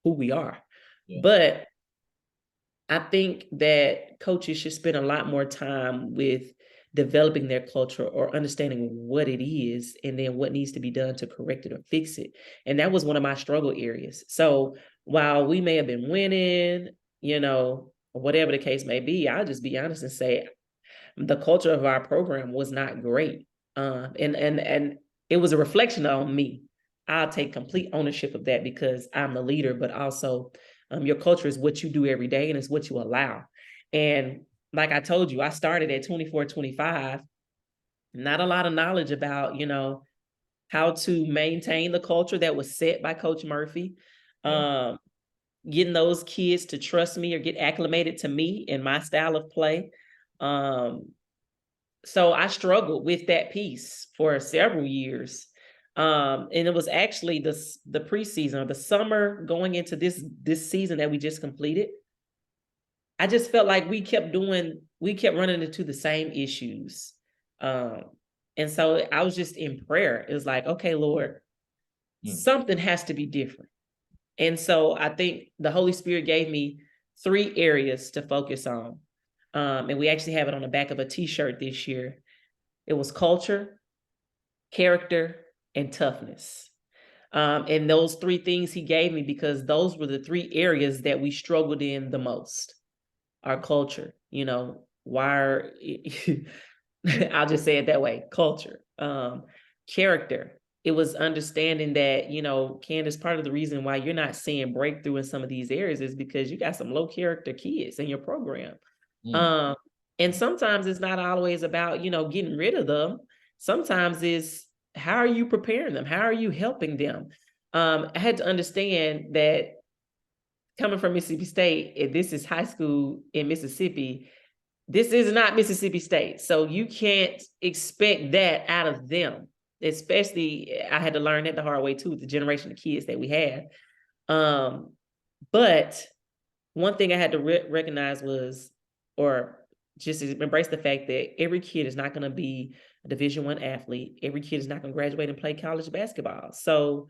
who we are. Yeah. But I think that coaches should spend a lot more time with developing their culture or understanding what it is and then what needs to be done to correct it or fix it. And that was one of my struggle areas. So while we may have been winning, whatever the case may be, I'll just be honest and say the culture of our program was not great. And it was a reflection on me. I'll take complete ownership of that because I'm the leader, but also your culture is what you do every day and it's what you allow. And like I told you, I started at 24, 25, not a lot of knowledge about, how to maintain the culture that was set by Coach Murphy. Getting those kids to trust me or get acclimated to me and my style of play. So I struggled with that piece for several years. And it was actually the preseason or the summer going into this season that we just completed. I just felt like we kept running into the same issues. And so I was just in prayer. It was like, okay, Lord, something has to be different. And so I think the Holy Spirit gave me 3 areas to focus on. And we actually have it on the back of a t-shirt this year. It was culture, character, and toughness. And those 3 things he gave me because those were the 3 areas that we struggled in the most. Our culture, I'll just say it that way, culture. Character. It was understanding that, Candace, part of the reason why you're not seeing breakthrough in some of these areas is because you got some low character kids in your program. And sometimes it's not always about, getting rid of them. Sometimes it's how are you preparing them? How are you helping them? I had to understand that coming from Mississippi State, if this is high school in Mississippi, this is not Mississippi State. So you can't expect that out of them. Especially, I had to learn that the hard way too, with the generation of kids that we had. But one thing I had to recognize was, or just embrace the fact that every kid is not going to be a Division I athlete. Every kid is not going to graduate and play college basketball. So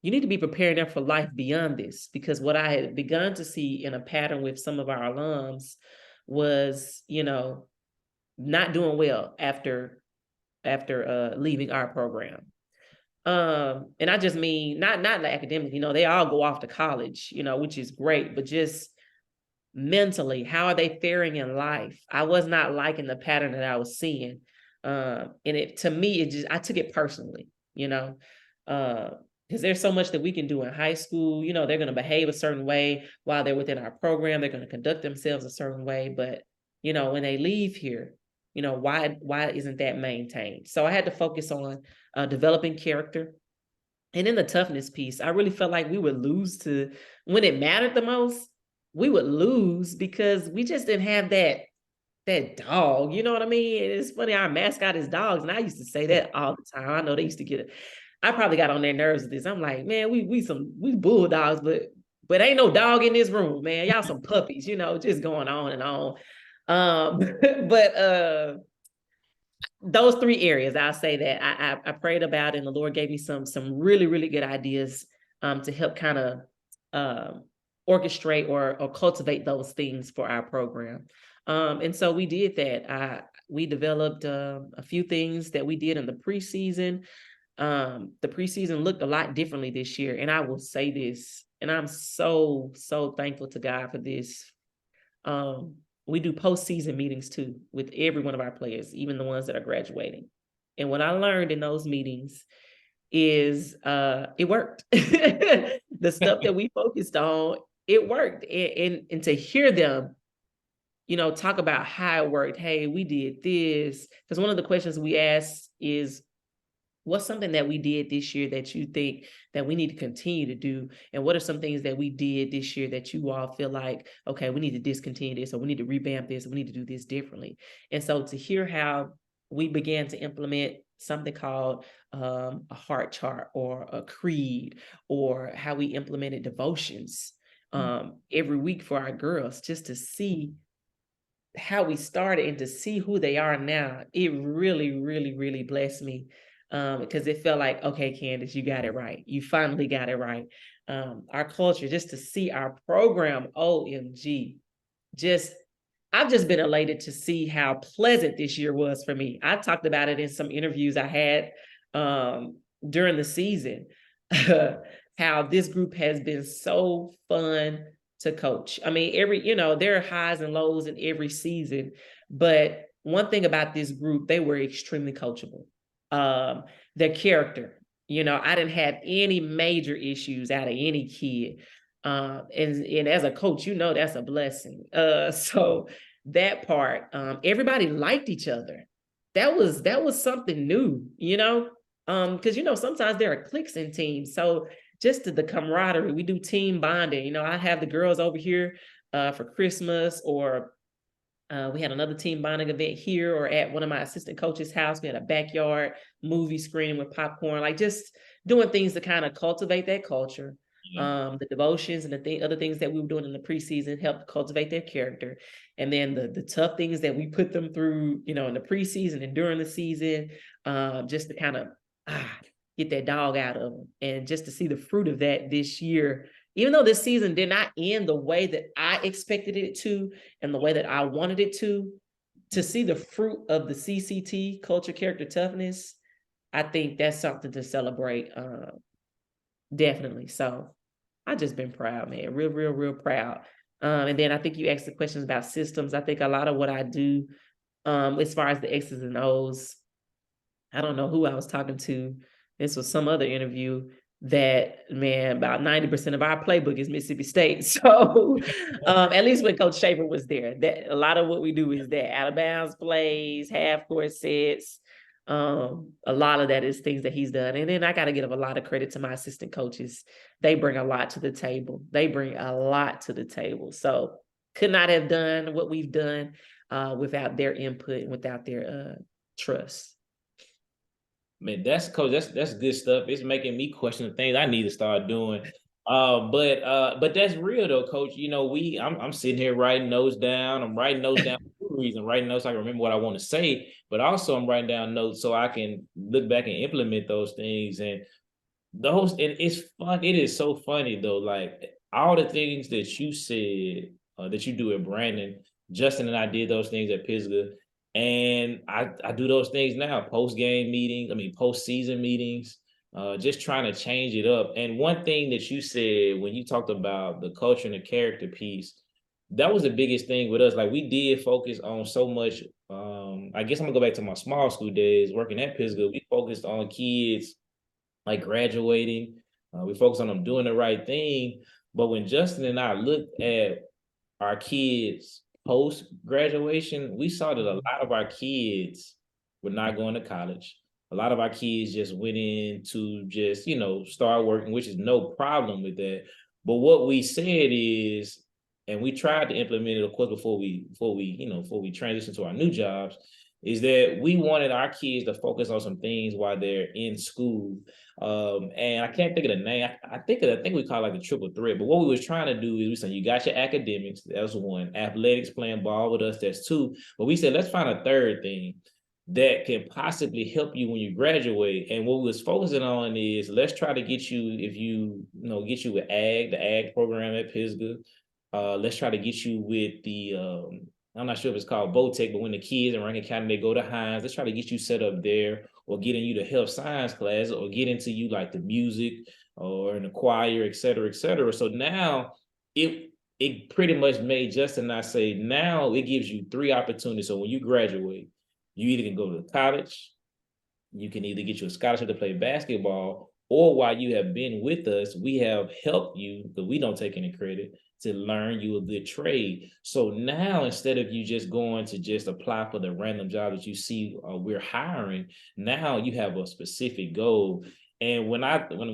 you need to be preparing them for life beyond this, because what I had begun to see in a pattern with some of our alums was, not doing well after leaving our program. And I just mean not academically, they all go off to college, which is great, but just mentally, how are they faring in life? I was not liking the pattern that I was seeing. And to me, I took it personally, because there's so much that we can do in high school. They're going to behave a certain way while they're within our program. They're going to conduct themselves a certain way. But, when they leave here, why isn't that maintained? So I had to focus on developing character. And in the toughness piece, I really felt like we would lose when it mattered the most, we would lose because we just didn't have that that dog, you know what I mean? And it's funny, our mascot is dogs, and I used to say that all the time. I know they used to get it. I probably got on their nerves with this. I'm like, man, we bulldogs, but ain't no dog in this room, man. Y'all some puppies, you know, just going on and on. But those three areas, I'll say that I prayed about, and the Lord gave me some really, really good ideas to help kind of orchestrate or cultivate those things for our program. And so we did that. We developed a few things that we did in the preseason. The preseason looked a lot differently this year. And I will say this, and I'm so thankful to God for this. We do postseason meetings too with every one of our players, even the ones that are graduating. And what I learned in those meetings is it worked. The stuff that we focused on, it worked. And to hear them, you know, talk about how it worked. Hey, we did this. Because one of the questions we asked is, what's something that we did this year that you think that we need to continue to do? And what are some things that we did this year that you all feel like, okay, we need to discontinue this, or we need to revamp this, or we need to do this differently? And so to hear how we began to implement something called a heart chart or a creed, or how we implemented devotions every week for our girls, just to see how we started and to see who they are now, it really, really, really blessed me. Because it felt like, okay, Candace, you got it right. You finally got it right. Our culture, just to see our program, OMG, I've just been elated to see how pleasant this year was for me. I talked about it in some interviews I had during the season, how this group has been so fun to coach. I mean, there are highs and lows in every season, but one thing about this group, they were extremely coachable. Their character, I didn't have any major issues out of any kid. And as a coach, that's a blessing. So that part, everybody liked each other. That was something new, because sometimes there are cliques in teams. So just the camaraderie, we do team bonding. I have the girls over here for Christmas, or we had another team bonding event here or at one of my assistant coaches' house. We had a backyard movie screening with popcorn, like just doing things to kind of cultivate that culture. Yeah. The devotions and the other things that we were doing in the preseason helped cultivate their character. And then the tough things that we put them through, in the preseason and during the season, just to kind of get that dog out of them. And just to see the fruit of that this year, even though this season did not end the way that I expected it to and the way that I wanted it to see the fruit of the CCT, culture, character, toughness, I think that's something to celebrate. Definitely. So I've just been proud, man. Real, real, real proud. And then I think you asked the questions about systems. I think a lot of what I do, as far as the X's and O's, I don't know who I was talking to. This was some other interview that, man, about 90% of our playbook is Mississippi State. So at least when Coach Shaver was there, that a lot of what we do is that out of bounds plays, half court sets. A lot of that is things that he's done. And then I got to give a lot of credit to my assistant coaches. They bring a lot to the table. So could not have done what we've done without their input and without their trust. Man, that's coach. That's good stuff. It's making me question the things I need to start doing. But that's real though, coach. I'm sitting here writing notes down. I'm writing notes down for a reason. Writing notes so I can remember what I want to say, but also I'm writing down notes so I can look back and implement those things. And it's fun. It is so funny though. Like all the things that you said that you do at Brandon, Justin and I did those things at Pisgah. And I do those things now, post-game meetings, post-season meetings, just trying to change it up. And one thing that you said when you talked about the culture and the character piece, that was the biggest thing with us. Like we did focus on so much. I guess I'm gonna go back to my small school days working at Pisgah. We focused on kids like graduating. We focused on them doing the right thing. But when Justin and I looked at our kids post graduation, we saw that a lot of our kids were not going to college. A lot of our kids just went in to start working, which is no problem with that. But what we said is and we tried to implement it, of course, before we transition to our new jobs, is that we wanted our kids to focus on some things while they're in school. And I can't think of the name. I think we call it like the triple threat. But what we was trying to do is we said you got your academics, that's one. Athletics, playing ball with us, that's two. But we said let's find a third thing that can possibly help you when you graduate. And what we was focusing on is let's try to get you, if get you with the ag program at Pisgah. Let's try to get you with the I'm not sure if it's called Votech, but when the kids in Rankin County they go to Hines, let's try to get you set up there, or getting you to health science class, or get into you like the music or in the choir, et cetera, et cetera. So now it pretty much made Justin and I say now it gives you three opportunities. So when you graduate, you either can go to college, you can either get you a scholarship to play basketball, or while you have been with us, we have helped you, because we don't take any credit, to learn you a good trade. So now instead of you just going to just apply for the random job that you see we're hiring, now you have a specific goal. And when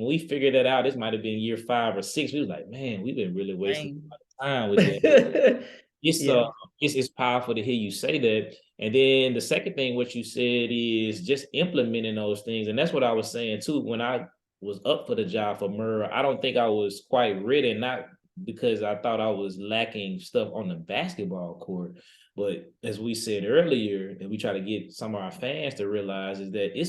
we figured that out, this might have been year 5 or 6, we was like, man, we've been really wasting a lot of time with that. It's Yeah. It's powerful to hear you say that. And then the second thing, what you said is just implementing those things. And that's what I was saying too. When I was up for the job for Murrah, I don't think I was quite ready, not because I thought I was lacking stuff on the basketball court. But as we said earlier, and we try to get some of our fans to realize, is that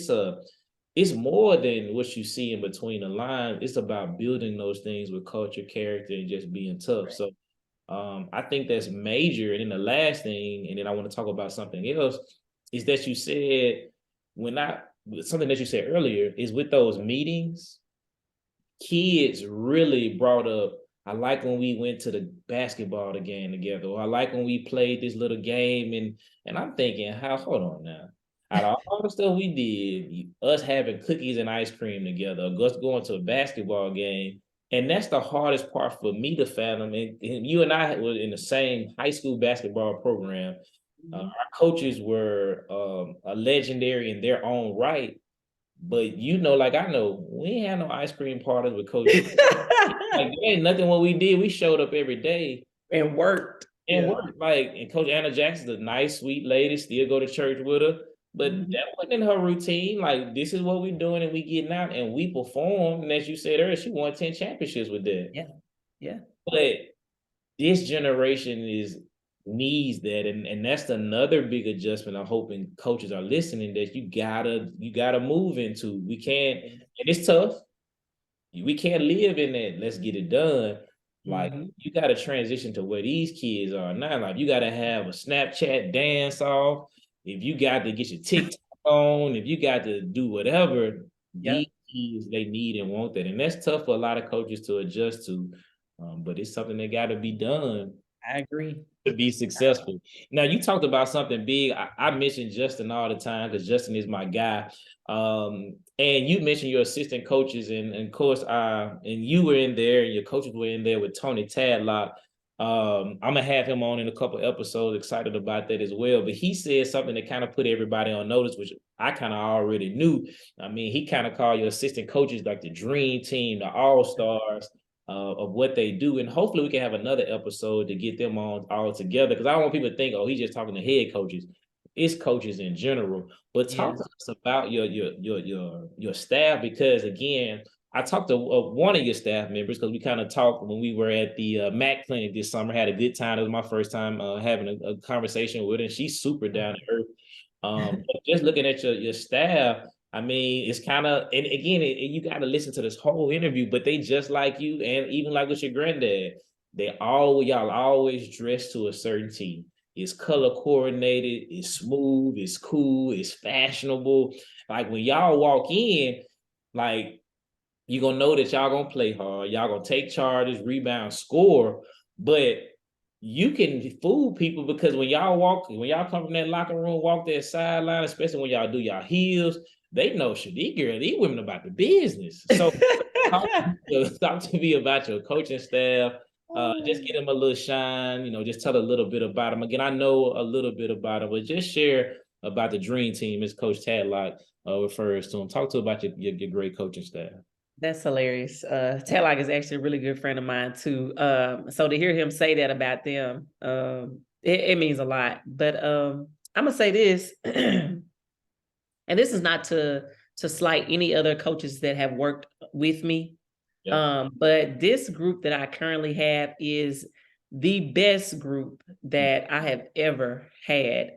it's more than what you see in between the lines. It's about building those things with culture, character, and just being tough. Right. So I think that's major. And then the last thing, and then I want to talk about something else, is that you said something that you said earlier is with those meetings, kids really brought up, I like when we went to the basketball game together, or I like when we played this little game. And I'm thinking, hold on now. Out of all the stuff we did, us having cookies and ice cream together, us going to a basketball game, and that's the hardest part for me to fathom. And you and I were in the same high school basketball program. Our coaches were a legendary in their own right. But like I know, we ain't had no ice cream parties with Coach. Like there ain't nothing what we did. We showed up every day and worked. And worked. And Coach Anna Jackson's a nice, sweet lady, still go to church with her. But that wasn't in her routine. Like, this is what we're doing, and we getting out and we perform. And as you said earlier, she won 10 championships with that. Yeah. Yeah. But this generation needs that. And that's another big adjustment. I'm hoping coaches are listening, that you gotta move into. We can't, and it's tough. We can't live in that let's get it done. Like, you got to transition to where these kids are now. Like, you got to have a Snapchat dance off. If you got to get your TikTok on, if you got to do whatever, these kids, they need and want that. And that's tough for a lot of coaches to adjust to. But it's something that got to be done. I agree. To be successful. Now, you talked about something big. I mention Justin all the time because Justin is my guy. And you mentioned your assistant coaches, and of course, and you were in there, and your coaches were in there with Tony Tadlock. I'm gonna have him on in a couple episodes. Excited about that as well. But he said something that kind of put everybody on notice, which I kind of already knew. I mean, he kind of called your assistant coaches like the dream team, the all-stars of what they do. And hopefully we can have another episode to get them on all together, because I don't want people to think, oh, he's just talking to head coaches. It's coaches in general. But talk to us about your staff, because again, I talked to one of your staff members, because we kind of talked when we were at the MAC clinic this summer. Had a good time. It was my first time having a conversation with her, and she's super down to earth. Just looking at your staff, I mean, it's kind of, and again, you got to listen to this whole interview, but they just like you, and even like with your granddad, y'all always dress to a certain tee. It's color coordinated, it's smooth, it's cool, it's fashionable. Like when y'all walk in, like you're gonna know that y'all gonna play hard, y'all gonna take charges, rebound, score, but you can fool people, because when y'all come from that locker room, walk that sideline, especially when y'all do y'all heels, they know these women about the business. So talk to me about your coaching staff. Just get them a little shine, just tell a little bit about them. Again, I know a little bit about them, but just share about the dream team as Coach Tadlock refers to them. Talk to about your great coaching staff. That's hilarious. Tadlock is actually a really good friend of mine too. So to hear him say that about them, it means a lot. But I'm gonna say this, and this is not to slight any other coaches that have worked with me. Yeah. But this group that I currently have is the best group that I have ever had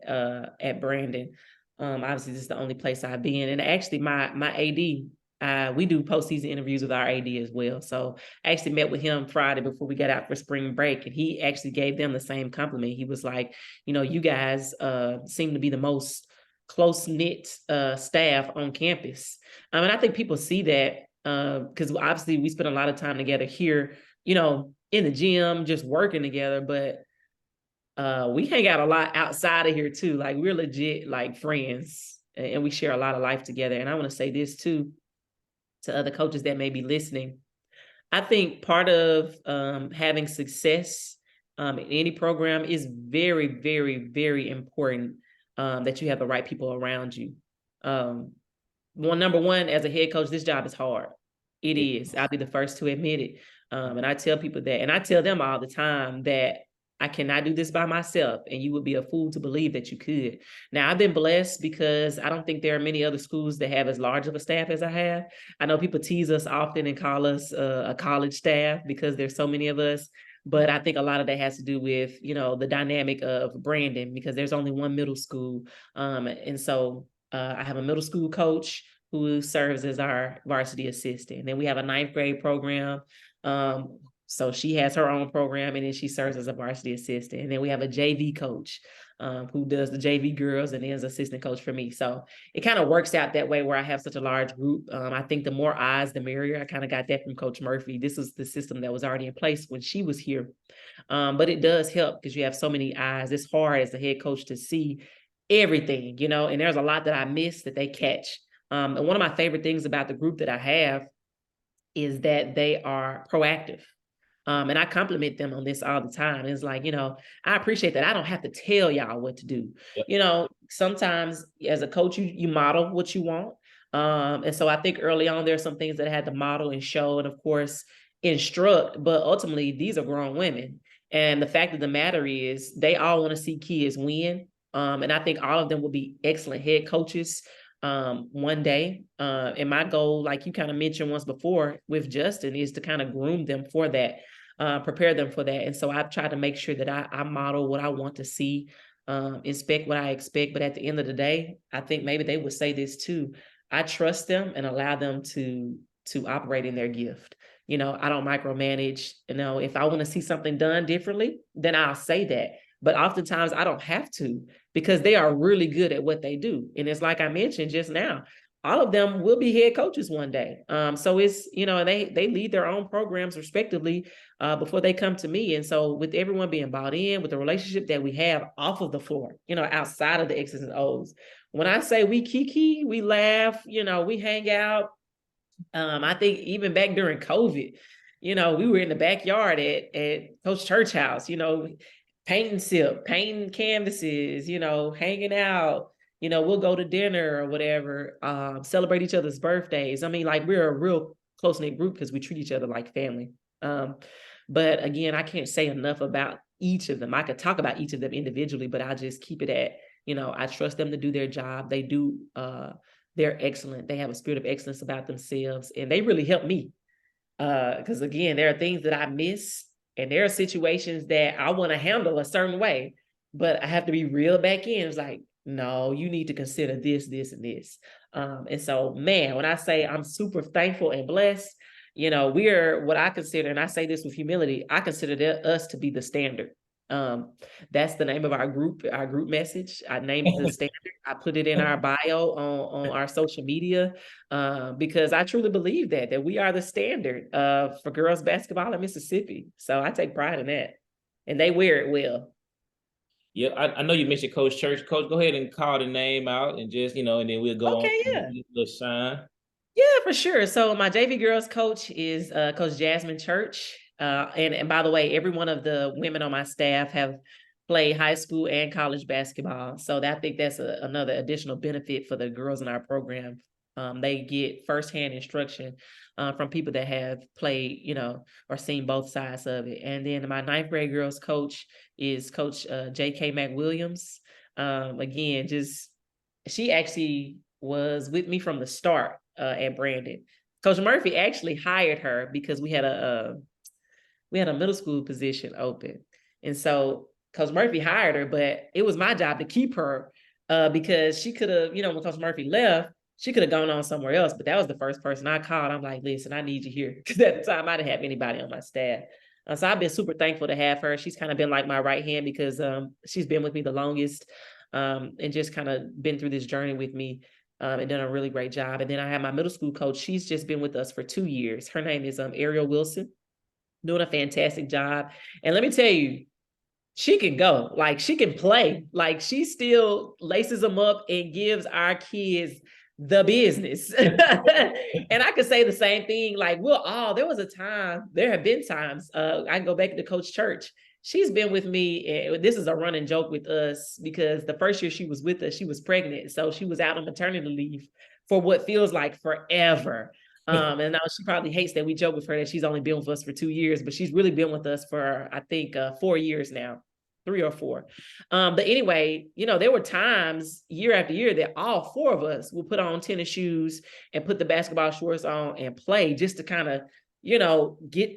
at Brandon. Obviously, this is the only place I've been, and actually, my AD. We do postseason interviews with our AD as well. So I actually met with him Friday before we got out for spring break, and he actually gave them the same compliment. He was like, you guys seem to be the most close-knit staff on campus. And I think people see that because obviously we spend a lot of time together here, in the gym, just working together, but we hang out a lot outside of here too. Like we're legit like friends and we share a lot of life together. And I want to say this too to other coaches that may be listening. I think part of having success in any program is very, very, very important that you have the right people around you. Number one, as a head coach, this job is hard. It is. I'll be the first to admit it. And I tell people that, and I tell them all the time that I cannot do this by myself, and you would be a fool to believe that you could. Now, I've been blessed because I don't think there are many other schools that have as large of a staff as I have. I know people tease us often and call us a college staff because there's so many of us. But I think a lot of that has to do with, the dynamic of Brandon because there's only one middle school. And so I have a middle school coach who serves as our varsity assistant. And then we have a ninth grade program. So she has her own program and then she serves as a varsity assistant. And then we have a JV coach who does the JV girls and is assistant coach for me. So it kind of works out that way where I have such a large group. I think the more eyes, the merrier. I kind of got that from Coach Murphy. This was the system that was already in place when she was here. But it does help because you have so many eyes. It's hard as the head coach to see everything, and there's a lot that I miss that they catch. And one of my favorite things about the group that I have is that they are proactive. And I compliment them on this all the time. It's like, I appreciate that I don't have to tell y'all what to do. Yep. Sometimes as a coach, you model what you want. And so I think early on, there are some things that I had to model and show, and of course, instruct. But ultimately, these are grown women. And the fact of the matter is, they all want to see kids win. And I think all of them will be excellent head coaches one day. And my goal, like you kind of mentioned once before with Justin, is to kind of groom them for that, prepare them for that. And so I've tried to make sure that I model what I want to see, inspect what I expect. But at the end of the day, I think maybe they would say this too. I trust them and allow them to operate in their gift. I don't micromanage. If I want to see something done differently, then I'll say that. But oftentimes I don't have to because they are really good at what they do. And it's like I mentioned just now, all of them will be head coaches one day. So it's, they lead their own programs respectively before they come to me. And so with everyone being bought in, with the relationship that we have off of the floor, outside of the X's and O's, when I say we kiki, we laugh, we hang out. I think even back during COVID, we were in the backyard at Coach Church House, painting canvases, hanging out, we'll go to dinner or whatever, celebrate each other's birthdays. I mean, like we're a real close-knit group because we treat each other like family. But again, I can't say enough about each of them. I could talk about each of them individually, but I'll just keep it at, I trust them to do their job. They do, they're excellent. They have a spirit of excellence about themselves and they really help me. Because again, there are things that I miss and there are situations that I want to handle a certain way, but I have to be real back in. It's like, no, you need to consider this, this, and this. And so, man, when I say I'm super thankful and blessed, we are what I consider, and I say this with humility, I consider us to be the standard. That's the name of our group message. I named it the standard. I put it in our bio on our social media because I truly believe that we are the standard for girls basketball in Mississippi. So I take pride in that, and they wear it well. Yeah, I know you mentioned Coach Church. Coach, go ahead and call the name out and just, and then we'll go on Yeah. the shine. Yeah, for sure. So my JV girls coach is Coach Jasmine Church. And by the way, every one of the women on my staff have played high school and college basketball. So I think that's another additional benefit for the girls in our program. They get firsthand instruction from people that have played, or seen both sides of it. And then my ninth grade girls coach is Coach J.K. McWilliams. Again, she actually was with me from the start at Brandon. Coach Murphy actually hired her because we had a middle school position open. And so Coach Murphy hired her, but it was my job to keep her because she could have, when Coach Murphy left, she could have gone on somewhere else. But that was the first person I called. I'm like, listen, I need you here. Because at the time, I didn't have anybody on my staff. So I've been super thankful to have her. She's kind of been like my right hand because she's been with me the longest and just kind of been through this journey with me and done a really great job. And then I have my middle school coach. She's just been with us for 2 years. Her name is Ariel Wilson, doing a fantastic job. And let me tell you, she can go, like she can play, like she still laces them up and gives our kids the business. And I could say the same thing, like there have been times, I can go back to Coach Church. She's been with me, and this is a running joke with us because the first year she was with us, she was pregnant. So she was out on maternity leave for what feels like forever. And now she probably hates that we joke with her that she's only been with us for 2 years, but she's really been with us for, I think, 4 years now, 3 or 4. But anyway, there were times year after year that all 4 of us will put on tennis shoes and put the basketball shorts on and play just to kind of,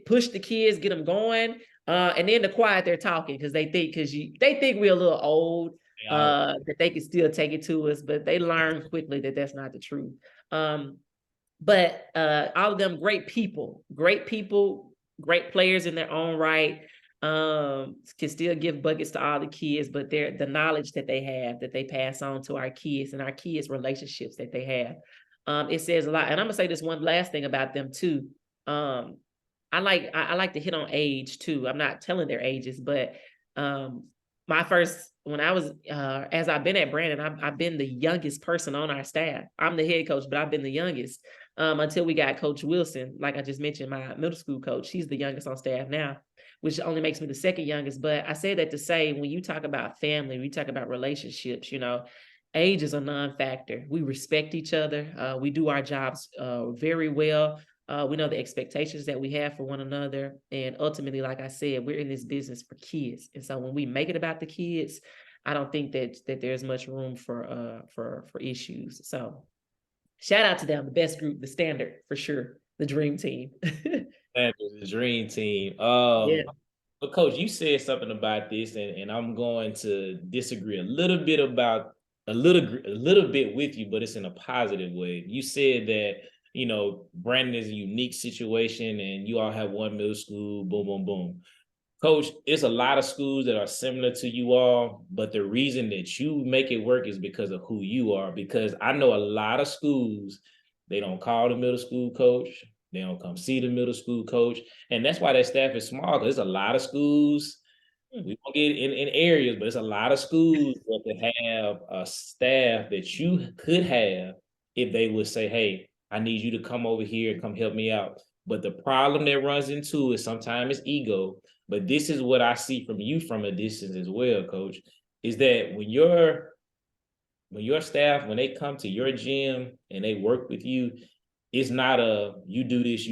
push the kids, get them going. And then to quiet their talking because they think we're a little old, that they can still take it to us, but they learn quickly that that's not the truth. But all of them great people, great players in their own right, can still give buckets to all the kids, but the knowledge that they have, that they pass on to our kids and our kids' relationships that they have, it says a lot. And I'm gonna say this one last thing about them too. I like to hit on age too. I'm not telling their ages, but when I was, as I've been at Brandon, I've been the youngest person on our staff. I'm the head coach, but I've been the youngest until we got Coach Wilson. Like I just mentioned, my middle school coach, she's the youngest on staff now, which only makes me the second youngest. But I say that to say, when you talk about family, we talk about relationships, age is a non-factor. We respect each other. We do our jobs very well. We know the expectations that we have for one another. And ultimately, like I said, we're in this business for kids. And so when we make it about the kids, I don't think that there's much room for issues. So shout out to them, the best group, the standard for sure, the dream team. The dream team. Yeah. But Coach, you said something about this, and I'm going to disagree a little bit with you, but it's in a positive way. You said that Brandon is a unique situation, and you all have one middle school. Boom, boom, boom. Coach, it's a lot of schools that are similar to you all, but the reason that you make it work is because of who you are. Because I know a lot of schools, they don't call the middle school coach. They don't come see the middle school coach. And that's why that staff is small, because there's a lot of schools. We won't get in areas, but it's a lot of schools that could have a staff that you could have if they would say, hey, I need you to come over here and come help me out. But the problem that runs into is sometimes it's ego. But this is what I see from you from a distance as well, Coach, is that when your staff, when they come to your gym and they work with you, it's not you do this.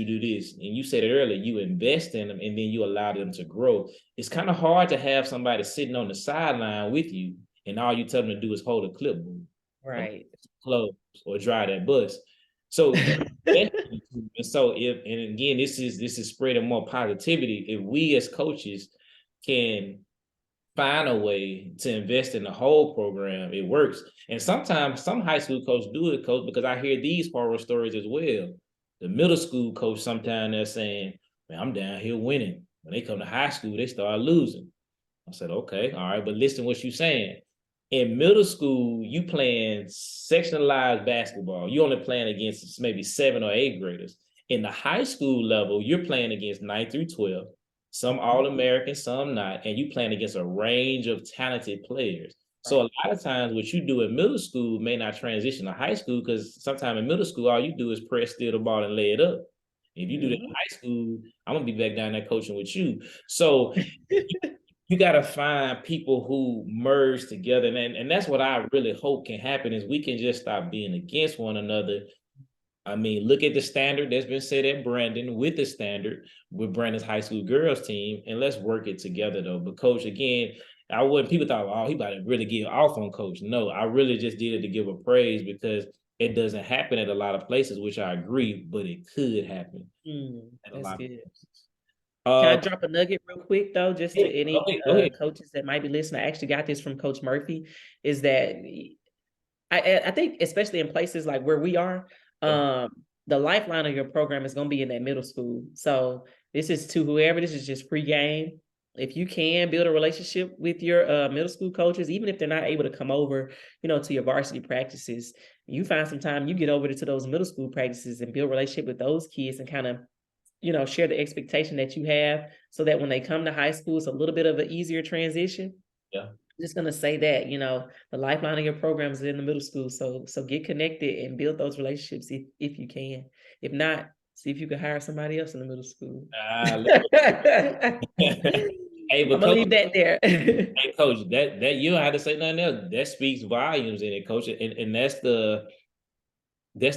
And you said it earlier, you invest in them and then you allow them to grow. It's kind of hard to have somebody sitting on the sideline with you and all you tell them to do is hold a clipboard. Right. Close or drive that bus. So and so again, this is spreading more positivity. If we as coaches can find a way to invest in the whole program, it works. And sometimes some high school coaches do it, Coach, because I hear these horror stories as well. The middle school coach, sometimes they're saying, man, I'm down here winning. When they come to high school, they start losing. I said, okay, all right, but listen what you're saying. In middle school, you playing sectionalized basketball. You only playing against maybe 7th or 8th graders. In the high school level, you're playing against 9th through 12th. Some All-American, some not, and you playing against a range of talented players. So a lot of times what you do in middle school may not transition to high school, because sometimes in middle school, all you do is press, steal the ball, and lay it up. If you do that in high school, I'm going to be back down there coaching with you. So you got to find people who merge together. And that's what I really hope can happen, is we can just stop being against one another I mean, look at the standard that's been set at Brandon with the standard with Brandon's high school girls team, and let's work it together though. But coach, again, I wouldn't. People thought, oh, he about to really get off on coach. No, I really just did it to give a praise because it doesn't happen at a lot of places, which I agree, but it could happen at a That's lot of good. places. Can I drop a nugget real quick though, just to any Go ahead. coaches that might be listening? I actually got this from Coach Murphy. Is that I think especially in places like where we are, the lifeline of your program is going to be in that middle school. So this is to whoever. This is just pre-game. If you can build a relationship with your middle school coaches, even if they're not able to come over, to your varsity practices, you find some time, you get over to those middle school practices and build a relationship with those kids and kind of share the expectation that you have so that when they come to high school, it's a little bit of an easier transition. Yeah. Just going to say that, the lifeline of your program is in the middle school. So get connected and build those relationships if you can. If not, see if you can hire somebody else in the middle school. Hey, but I'm gonna leave that there. hey, coach, that you don't have to say nothing else. That speaks volumes in it, coach. And that's the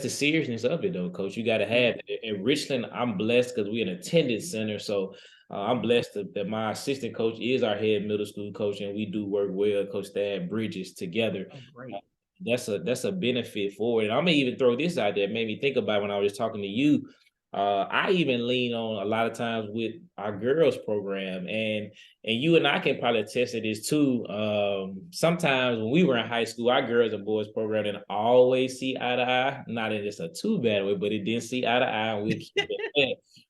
seriousness of it, though, coach. You got to have it. At Richland, I'm blessed because we're an attendance center. So I'm blessed that my assistant coach is our head middle school coach, and we do work well, Coach Thad Bridges, together. Oh, great. That's a benefit for it. And I'm gonna even throw this out there. It made me think about when I was talking to you. I even lean on a lot of times with our girls program, and you and I can probably attest to this too. Sometimes when we were in high school, our girls and boys program didn't always see eye to eye. Not in just a too bad way, but it didn't see eye to eye. And we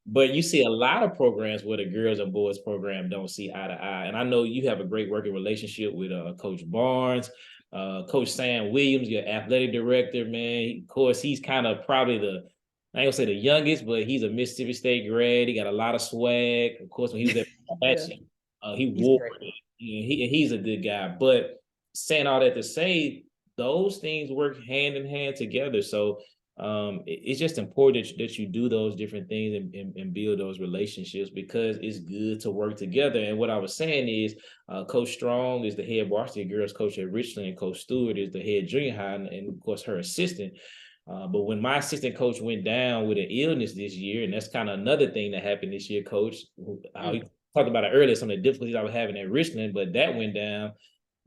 but you see a lot of programs where the girls and boys program don't see eye to eye. And I know you have a great working relationship with Coach Barnes. Coach Sam Williams, your athletic director, man. Of course, he's kind of probably I ain't gonna say the youngest, but he's a Mississippi State grad. He got a lot of swag. Of course, when he was at he wore it. He's a good guy. But saying all that to say, those things work hand in hand together. So it's just important that you do those different things and build those relationships because it's good to work together. And what I was saying is Coach Strong is the head varsity girls coach at Richland, and Coach Stewart is the head junior high, and of course her assistant. But when my assistant coach went down with an illness this year, and that's kind of another thing that happened this year, Coach, I talked about it earlier, some of the difficulties I was having at Richland, but that went down.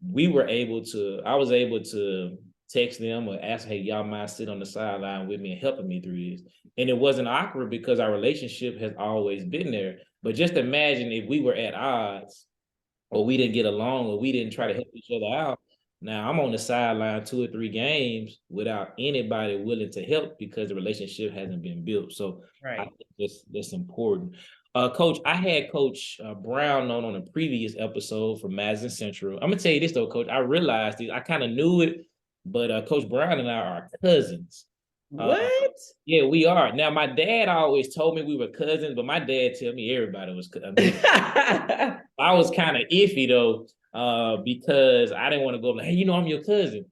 I was able to text them or ask, hey, y'all mind sit on the sideline with me and helping me through this. And it wasn't awkward because our relationship has always been there. But just imagine if we were at odds or we didn't get along or we didn't try to help each other out. Now I'm on the sideline 2 or 3 games without anybody willing to help because the relationship hasn't been built. So I think that's important. Coach, I had Coach Brown on a previous episode for Madison Central. I'm gonna tell you this though, Coach. I realized I kind of knew it, but Coach Brown and I are cousins. What? Yeah, we are. Now, my dad always told me we were cousins, but my dad tell me everybody was cousins. I was kind of iffy though, because I didn't want to go like, hey, I'm your cousin.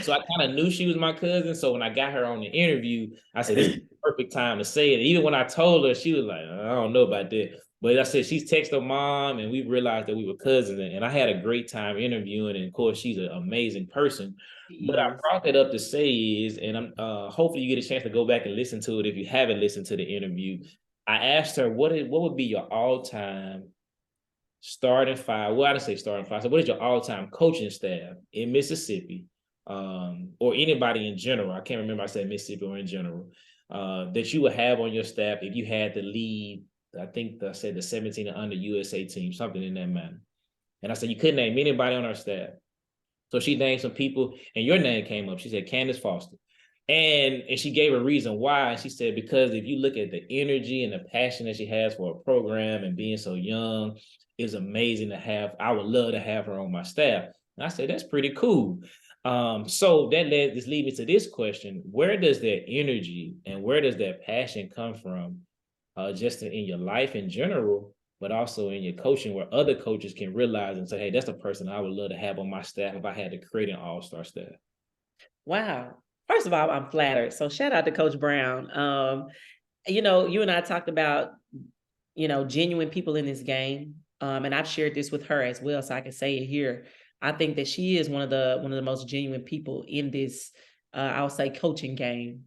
So I kind of knew she was my cousin. So when I got her on the interview, I said, this is the perfect time to say it. Even when I told her, she was like, I don't know about that. But I said, she's texted her mom and we realized that we were cousins. And I had a great time interviewing. And of course, she's an amazing person. But I brought that up to say is, and I'm hopefully you get a chance to go back and listen to it if you haven't listened to the interview. I asked her, what would be your all-time starting five? Well, I didn't say starting five. So what is your all-time coaching staff in Mississippi? Or anybody in general, I can't remember I said Mississippi or in general, that you would have on your staff if you had to lead, I think I said the 17 and under USA team, something in that manner. And I said, you couldn't name anybody on our staff. So she named some people and your name came up. She said, Candace Foster. And she gave a reason why. And she said, because if you look at the energy and the passion that she has for a program and being so young, it's amazing to have. I would love to have her on my staff. And I said, that's pretty cool. So that leads me to this question. Where does that energy and where does that passion come from? Just in your life in general, but also in your coaching, where other coaches can realize and say, hey, that's the person I would love to have on my staff if I had to create an all-star staff. Wow. First of all, I'm flattered. So shout out to Coach Brown. You and I talked about, genuine people in this game. And I've shared this with her as well, so I can say it here. I think that she is one of the most genuine people in this, I would say, coaching game.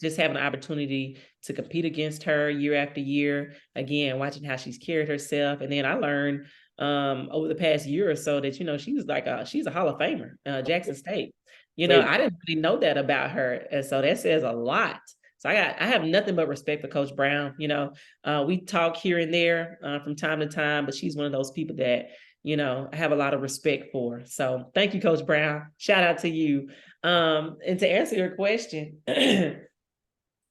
just having an opportunity to compete against her year after year, again, watching how she's carried herself. And then I learned over the past year or so that, she's a Hall of Famer, Jackson State. Say, I didn't really know that about her. And so that says a lot. So I have nothing but respect for Coach Brown. We talk here and there from time to time, but she's one of those people that, I have a lot of respect for. So thank you, Coach Brown. Shout out to you. And to answer your question, the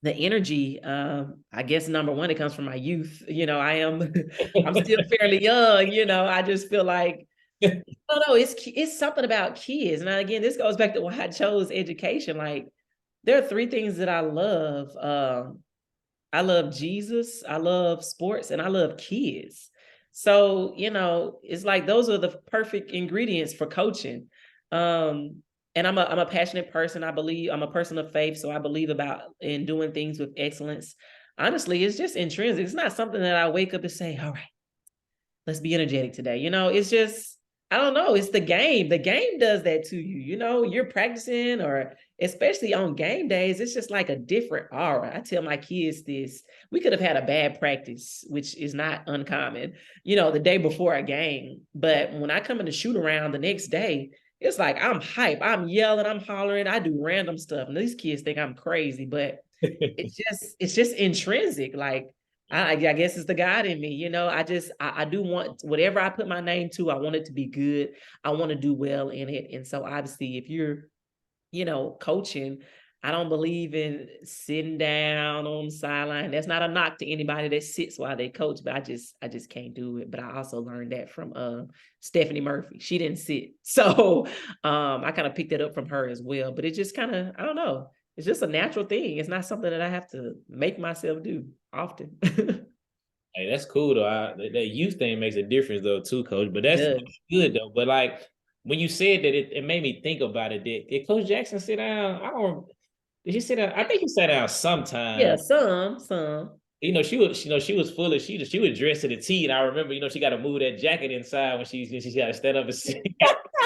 energy, I guess number one, it comes from my youth. I'm still fairly young. I just feel like, I don't know, it's something about kids. And again, this goes back to why I chose education. Like, there are three things that I love. I love Jesus, I love sports, and I love kids. So, it's like those are the perfect ingredients for coaching. And I'm a passionate person. I believe I'm a person of faith, so I believe about in doing things with excellence. Honestly, it's just intrinsic. It's not something that I wake up and say, all right, let's be energetic today. It's just, I don't know. It's the game. The game does that to you. You're practicing, or especially on game days, it's just like a different aura. I tell my kids this. We could have had a bad practice, which is not uncommon, the day before a game. But when I come in the shoot around the next day, it's like I'm hype. I'm yelling, I'm hollering, I do random stuff. And these kids think I'm crazy, but it's just intrinsic. Like, I guess it's the God in me, I do want whatever I put my name to, I want it to be good. I want to do well in it. And so obviously if you're, coaching, I don't believe in sitting down on the sideline. That's not a knock to anybody that sits while they coach, but I just can't do it. But I also learned that from Stephanie Murphy. She didn't sit. So I kind of picked it up from her as well. But it just kind of, I don't know. It's just a natural thing. It's not something that I have to make myself do often. hey, that's cool though. That youth thing makes a difference though too, coach. But that's Good. good though. But like when you said that, it made me think about it. Did Coach Jackson sit down? I don't. Did she sit down? I think he sat down Yeah, sometime. some. She was full of she was dressed to the T, and I remember, she got to move that jacket inside when she got to stand up and sit.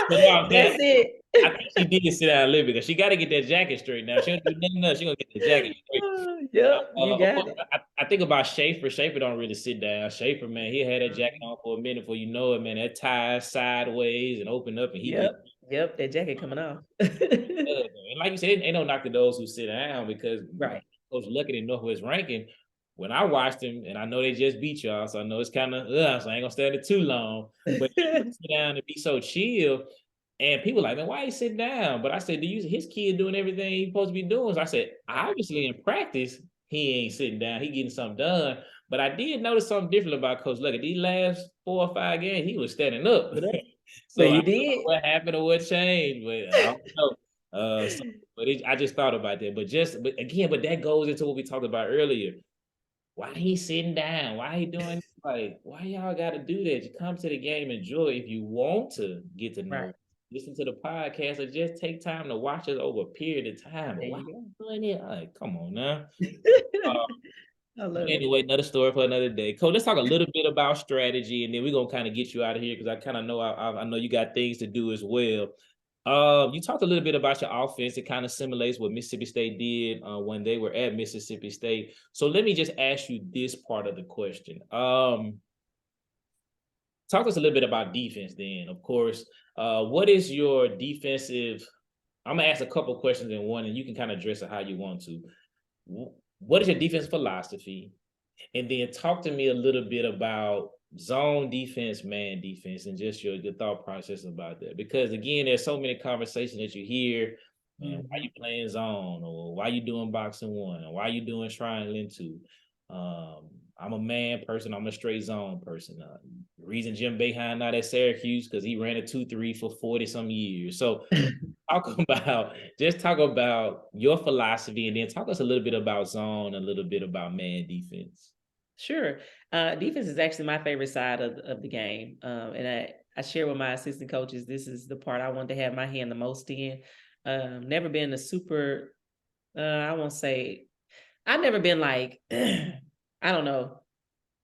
But no, I'm saying, That's it. I think she did sit down a little bit because she got to get that jacket straight now. She don't do nothing else. She gonna get the jacket straight. Yep, you Of got course, it. I think about Schaefer. Schaefer don't really sit down. Schaefer, man, he had that jacket on for a minute before you know it, man. That tie sideways and open up, and he be. Yep, that jacket coming off. And like you said, ain't no knock to those who sit down because Right. Coach Luckett in Northwest ranking. When I watched him, and I know they just beat y'all, so I know it's kind of, so I ain't gonna stand it too long. But he would sit down and be so chill, and people like, man, why he sitting down? But I said, his kid doing everything he's supposed to be doing? So I said, obviously in practice, he ain't sitting down, he getting something done. But I did notice something different about Coach Luckett. These last 4 or 5 games, he was standing up. So So I you don't know did. what happened or what changed, but I don't know. I just thought about that. But that goes into what we talked about earlier. Why he sitting down? Why he doing, like, why y'all got to do that? You come to the game, enjoy. If you want to get to know, Right. listen to the podcast, or just take time to watch us over a period of time. But There why you you doing it? Like, come on now. go. Uh, I but love it. anyway, another story for another day. Coach, let's talk a little bit about strategy, and then we're gonna kind of get you out of here because I kind of know I know you got things to do as well. You talked a little bit about your offense. It kind of simulates what Mississippi State did when they were at Mississippi State. So let me just ask you this part of the question. Talk to us a little bit about defense then, of course. What is your defensive? I'm gonna ask a couple questions in one, and you can kind of address it how you want to. What is your defense philosophy? And then talk to me a little bit about zone defense, man defense, and just your thought process about that. Because again, there's so many conversations that you hear. Man, why you playing zone, or why you doing boxing one, or why you doing triangle into? I'm a man person. I'm a straight zone person. The reason Jim Boeheim not at Syracuse because he ran a 2-3 for 40 some years. So talk about your philosophy, and then talk us a little bit about zone, a little bit about man defense. Sure. Defense is actually my favorite side of the game. And I share with my assistant coaches, this is the part I want to have my hand the most in. Never been a super, I won't say, I've never been like, I don't know,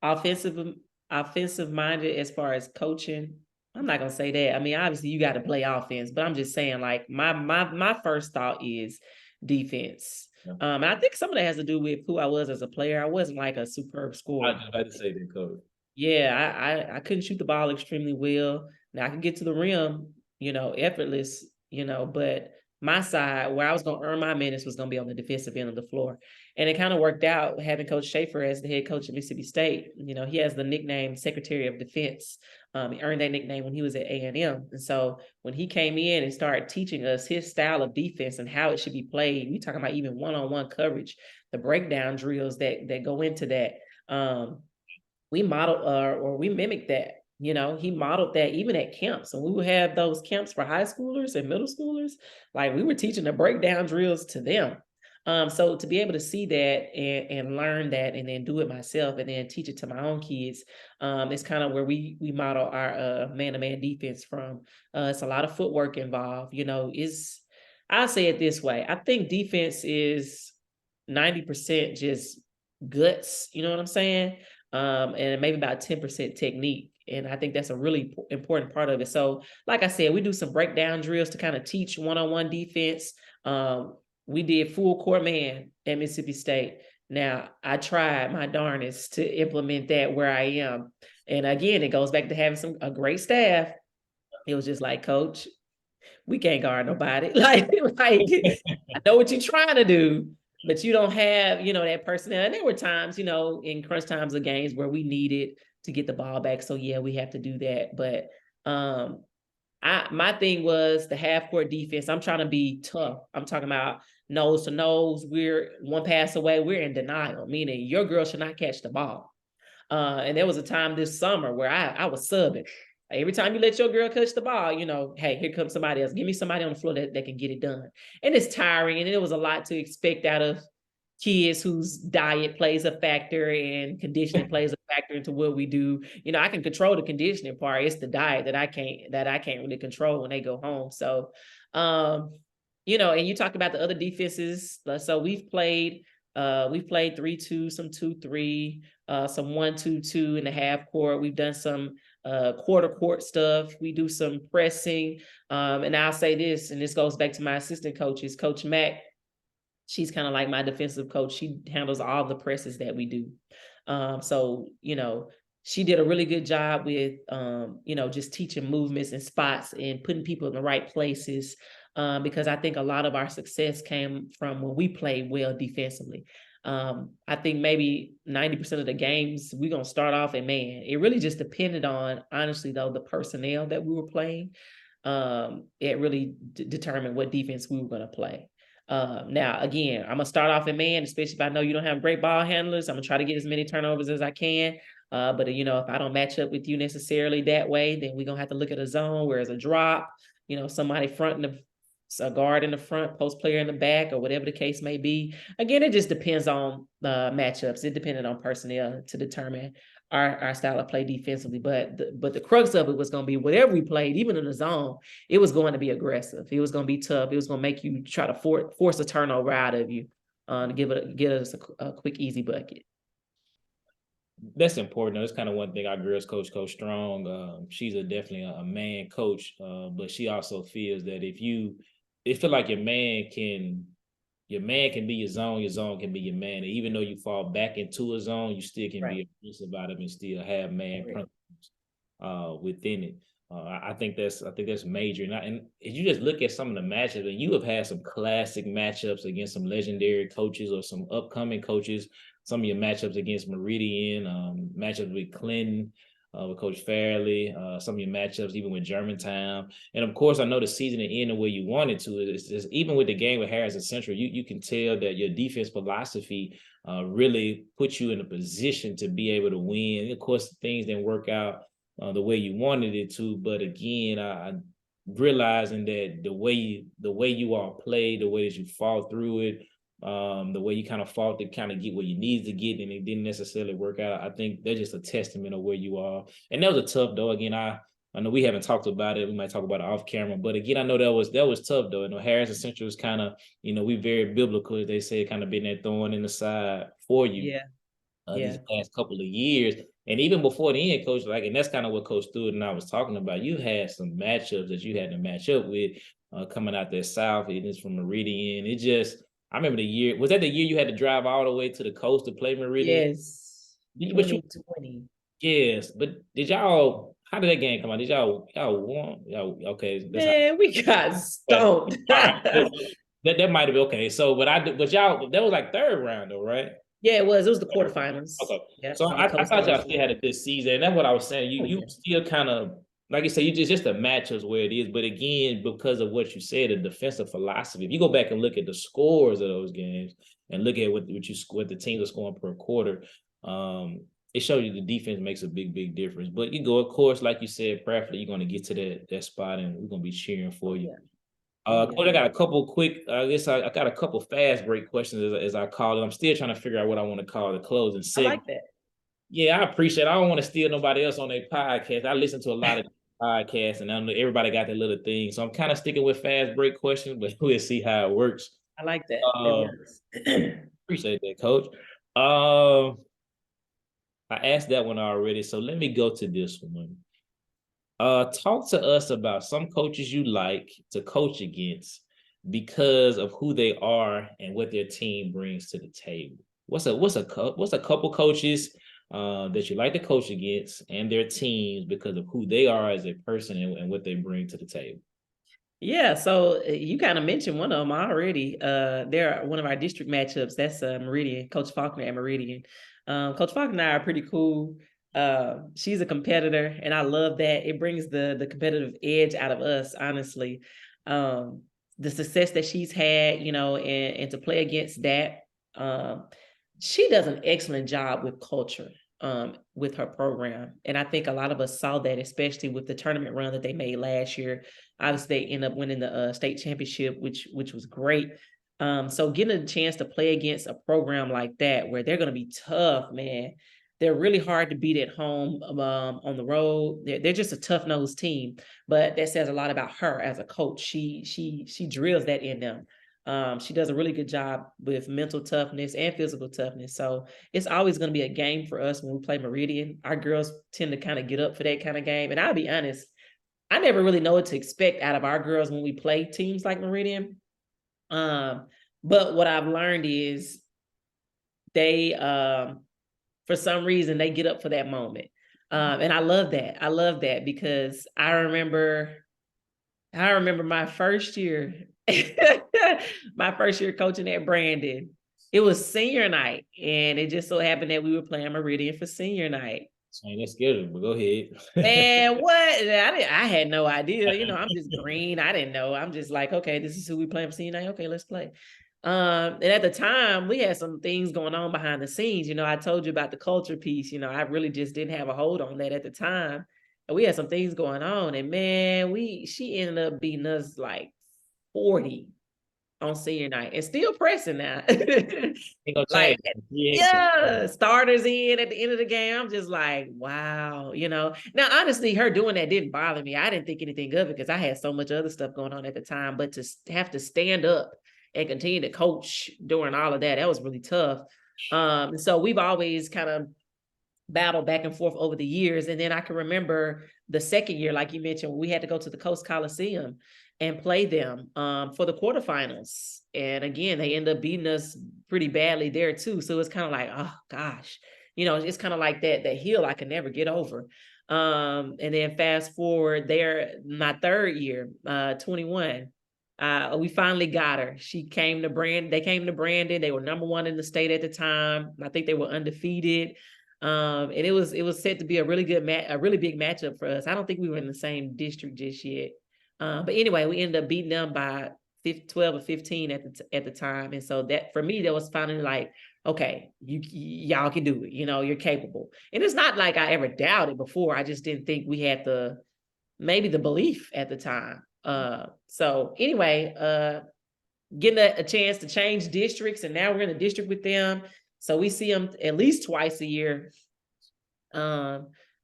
offensive minded as far as coaching. I'm not gonna say that. I mean, obviously you got to play offense, but I'm just saying like my first thought is defense. Yeah. And I think some of that has to do with who I was as a player. I wasn't like a superb I scorer. just about to say that, coach. Yeah, I couldn't shoot the ball extremely well. Now I could get to the rim, effortless, but my side where I was gonna earn my minutes was gonna be on the defensive end of the floor. And it kind of worked out having Coach Schaefer as the head coach at Mississippi State. He has the nickname Secretary of Defense. He earned that nickname when he was at A&M. And so when he came in and started teaching us his style of defense and how it should be played, we talking about even one-on-one coverage, the breakdown drills that go into that. We modeled or we mimicked that. He modeled that even at camps. And we would have those camps for high schoolers and middle schoolers. Like we were teaching the breakdown drills to them. So to be able to see that and learn that and then do it myself and then teach it to my own kids, is kind of where we model our man-to-man defense from. It's a lot of footwork involved. I'll say it this way. I think defense is 90% just guts, you know what I'm saying? And maybe about 10% technique. And I think that's a really important part of it. So, like I said, we do some breakdown drills to kind of teach one-on-one defense. We did full court man at Mississippi State. Now, I tried my darnest to implement that where I am. And again, it goes back to having a great staff. It was just like, Coach, we can't guard nobody. like I know what you're trying to do, but you don't have, that personnel. And there were times, in crunch times of games where we needed to get the ball back. So yeah, we have to do that. But my thing was the half court defense. I'm trying to be tough. I'm talking about nose to nose. We're one pass away. We're in denial, meaning your girl should not catch the ball. And there was a time this summer where I was subbing. Every time you let your girl catch the ball, hey, here comes somebody else. Give me somebody on the floor that can get it done. And it's tiring. And it was a lot to expect out of kids whose diet plays a factor and conditioning plays a factor into what we do. I can control the conditioning part. It's the diet that I can't really control when they go home. So, and you talk about the other defenses. So we've played 3-2, some 2-3, some 1-2-2 in the half court. We've done some quarter court stuff. We do some pressing. And I'll say this, and this goes back to my assistant coaches, Coach Mack. She's kind of like my defensive coach. She handles all the presses that we do. So, she did a really good job with, just teaching movements and spots and putting people in the right places. Because I think a lot of our success came from when we played well defensively. I think maybe 90% of the games we're going to start off in man. It really just depended on, honestly, though, the personnel that we were playing. It really determined what defense we were going to play. Now, again, I'm going to start off in man, especially if I know you don't have great ball handlers. I'm going to try to get as many turnovers as I can. But, if I don't match up with you necessarily that way, then we're going to have to look at a zone where it's a drop, somebody fronting a guard in the front, post player in the back, or whatever the case may be. Again, it just depends on the matchups. It depended on personnel to determine our style of play defensively. But the crux of it was going to be whatever we played, even in the zone, it was going to be aggressive. It was going to be tough. It was going to make you try to force a turnover out of you to get us a quick, easy bucket. That's important. That's kind of one thing our girls coach, Coach Strong. She's definitely a man coach, but she also feels that if it feel like your man can be your zone can be your man. And even though you fall back into a zone, you still can be aggressive about him and still have man principles within it. I think that's major. And if you just look at some of the matchups, and you have had some classic matchups against some legendary coaches or some upcoming coaches. Some of your matchups against Meridian, matchups with Clinton, with Coach Fairley, some of your matchups even with Germantown. And of course, I know the season didn't end the way you wanted to. It's even with the game with Harrison Central, you can tell that your defense philosophy really puts you in a position to be able to win. And of course, things didn't work out the way you wanted it to. But again, I realizing that the way you all play, the way that you fought through it, the way you kind of fought to kind of get where you needed to get, and it didn't necessarily work out. I think that's just a testament of where you are. And that was a tough, though. Again, I know we haven't talked about it. We might talk about it off camera, but again, I know that was tough, though. Harrison Central is kind of, we very biblical, as they say, kind of been that thorn in the side for you. These past couple of years. And even before the end, Coach, and that's kind of what Coach Stewart and I was talking about. You had some matchups that you had to match up with coming out there south. It is from Meridian. It just, I remember the year. Was that the year you had to drive all the way to the coast to play Meridian? Yes, But you, 2020. yes, but did y'all? How did that game come out? Did y'all won? Y'all okay? That's how. Man, we got Okay. stoned. All right. That might have been okay. So, but y'all that was like third round though, right? Yeah, it was. It was the quarterfinals. Okay. Yeah, So for the I Coastal thought y'all League. still had a good season. And that's what I was saying. Oh You yeah, still kind of like you say, you just the matchups where it is. But again, because of what you said, the defensive philosophy. If you go back and look at the scores of those games and look at what the teams are scoring per quarter, it shows you the defense makes a big difference. But you go, of course, like you said, prayerfully, you're going to get to that spot, and we're going to be cheering oh for you. yeah, oh yeah. Coach, I got a couple quick. I guess I got a couple fast break questions as I call it. I'm still trying to figure out what I want to call the closing I segment. like that. Yeah, I appreciate it. I don't want to steal nobody else on their podcast. I listen to a lot of podcasts, and I know everybody got their little thing. So I'm kind of sticking with fast break questions, but we'll see how it works. I like that. It works. Appreciate that, Coach. I asked that one already, so let me go to this one. Talk to us about some coaches you like to coach against because of who they are and what their team brings to the table. What's a couple coaches that you like to coach against and their teams because of who they are as a person and what they bring to the table? Yeah, so you kind of mentioned one of them already. They're one of our district matchups. That's Meridian, Coach Faulkner at Meridian. Coach Faulkner and I are pretty cool. She's a competitor, and I love that. It brings the competitive edge out of us, honestly. The success that she's had, and to play against that, um, she does an excellent job with culture. With her program. And I think a lot of us saw that, especially with the tournament run that they made last year. Obviously, they end up winning the state championship, which was great. So getting a chance to play against a program like that, where they're going to be tough, man. They're really hard to beat at home, on the road. They're just a tough nosed team, but that says a lot about her as a coach. She drills that in them. She does a really good job with mental toughness and physical toughness. So it's always going to be a game for us when we play Meridian. Our girls tend to kind of get up for that kind of game. And I'll be honest, I never really know what to expect out of our girls when we play teams like Meridian. But what I've learned is they, for some reason, they get up for that moment. And I love that. I love that because I remember my first year, my first year coaching at Brandon. It was senior night, and it just so happened that we were playing Meridian for senior night. Ain't that scheduled, but go ahead. Man, what? I had no idea. I'm just green. I didn't know. I'm just like, okay, this is who we playing for senior night. Okay, let's play. And at the time, we had some things going on behind the scenes. I told you about the culture piece. I really just didn't have a hold on that at the time. And we had some things going on. And man, she ended up beating us like 40 on senior night and still pressing now. Ain't gonna Like, change. yeah, starters in at the end of the game. I'm just like, wow, Now, honestly, her doing that didn't bother me. I didn't think anything of it because I had so much other stuff going on at the time. But to have to stand up and continue to coach during all of that, that was really tough. So we've always kind of battled back and forth over the years. And then I can remember the second year, like you mentioned, we had to go to the Coast Coliseum and play them for the quarterfinals. And again, they end up beating us pretty badly there too. So it's kind of like, oh gosh, it's kind of like that hill I can never get over. And then fast forward there, my third year, 21. We finally got her. They came to Brandon. They were number one in the state at the time. I think they were undefeated. And it was set to be a really good a really big matchup for us. I don't think we were in the same district just yet. But anyway, we ended up beating them by 12 or 15 at the time. And so that for me, that was finally like, okay, y'all can do it. You're capable. And it's not like I ever doubted before. I just didn't think we had maybe the belief at the time. So anyway, getting a chance to change districts, and now we're in a district with them. So we see them at least twice a year.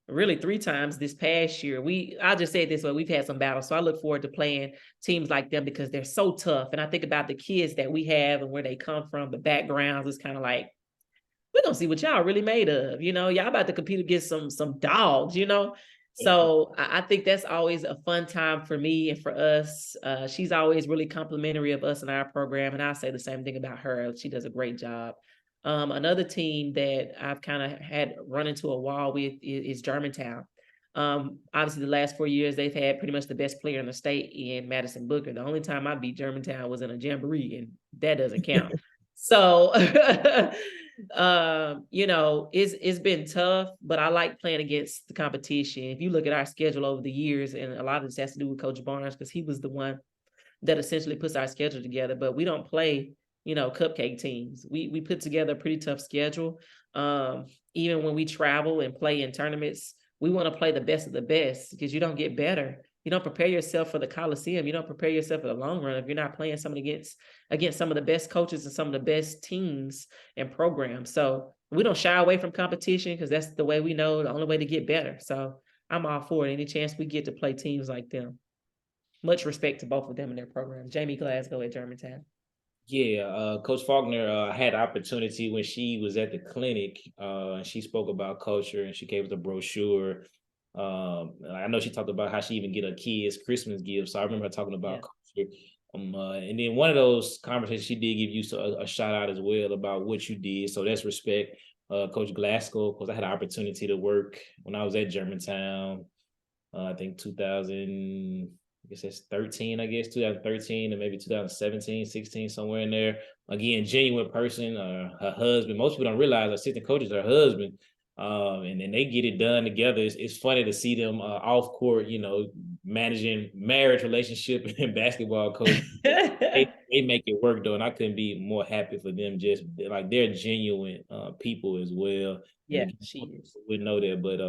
Really 3 times this past year. I'll just say it this way, we've had some battles. So I look forward to playing teams like them because they're so tough. And I think about the kids that we have and where they come from, the backgrounds. It's kind of like, we're gonna see what y'all really made of. Y'all about to compete against some dogs, So I think that's always a fun time for me and for us. She's always really complimentary of us in our program, and I'll say the same thing about her. She does a great job. Another team that I've kind of had run into a wall with is Germantown. Obviously, the last 4 years, they've had pretty much the best player in the state in Madison Booker. The only time I beat Germantown was in a jamboree, and that doesn't count. So, it's been tough, but I like playing against the competition. If you look at our schedule over the years, and a lot of this has to do with Coach Barnes, because he was the one that essentially puts our schedule together, but we don't play, cupcake teams. We put together a pretty tough schedule. Even when we travel and play in tournaments, we want to play the best of the best, because you don't get better. You don't prepare yourself for the Coliseum. You don't prepare yourself for the long run if you're not playing someone against some of the best coaches and some of the best teams and programs. So we don't shy away from competition, because that's the way we know the only way to get better. So I'm all for it. Any chance we get to play teams like them. Much respect to both of them and their program. Jamie Glasgow at Germantown. Yeah, Coach Faulkner had the opportunity when she was at the clinic, and she spoke about culture, and she gave us a brochure. I know she talked about how she even get her kids Christmas gifts. So I remember her talking about culture. And then one of those conversations, she did give you a shout out as well about what you did. So that's respect, Coach Glasgow, because I had an opportunity to work when I was at Germantown. I think 2000. I guess that's 13, 2013 and maybe 2017, 16, somewhere in there. Again, genuine person, her husband. Most people don't realize assistant coach is her husband. And then they get it done together. It's funny to see them off court, managing marriage, relationship, and basketball coach. they make it work though, and I couldn't be more happy for them. Just like they're genuine people as well. Yeah, and she is. We know that, but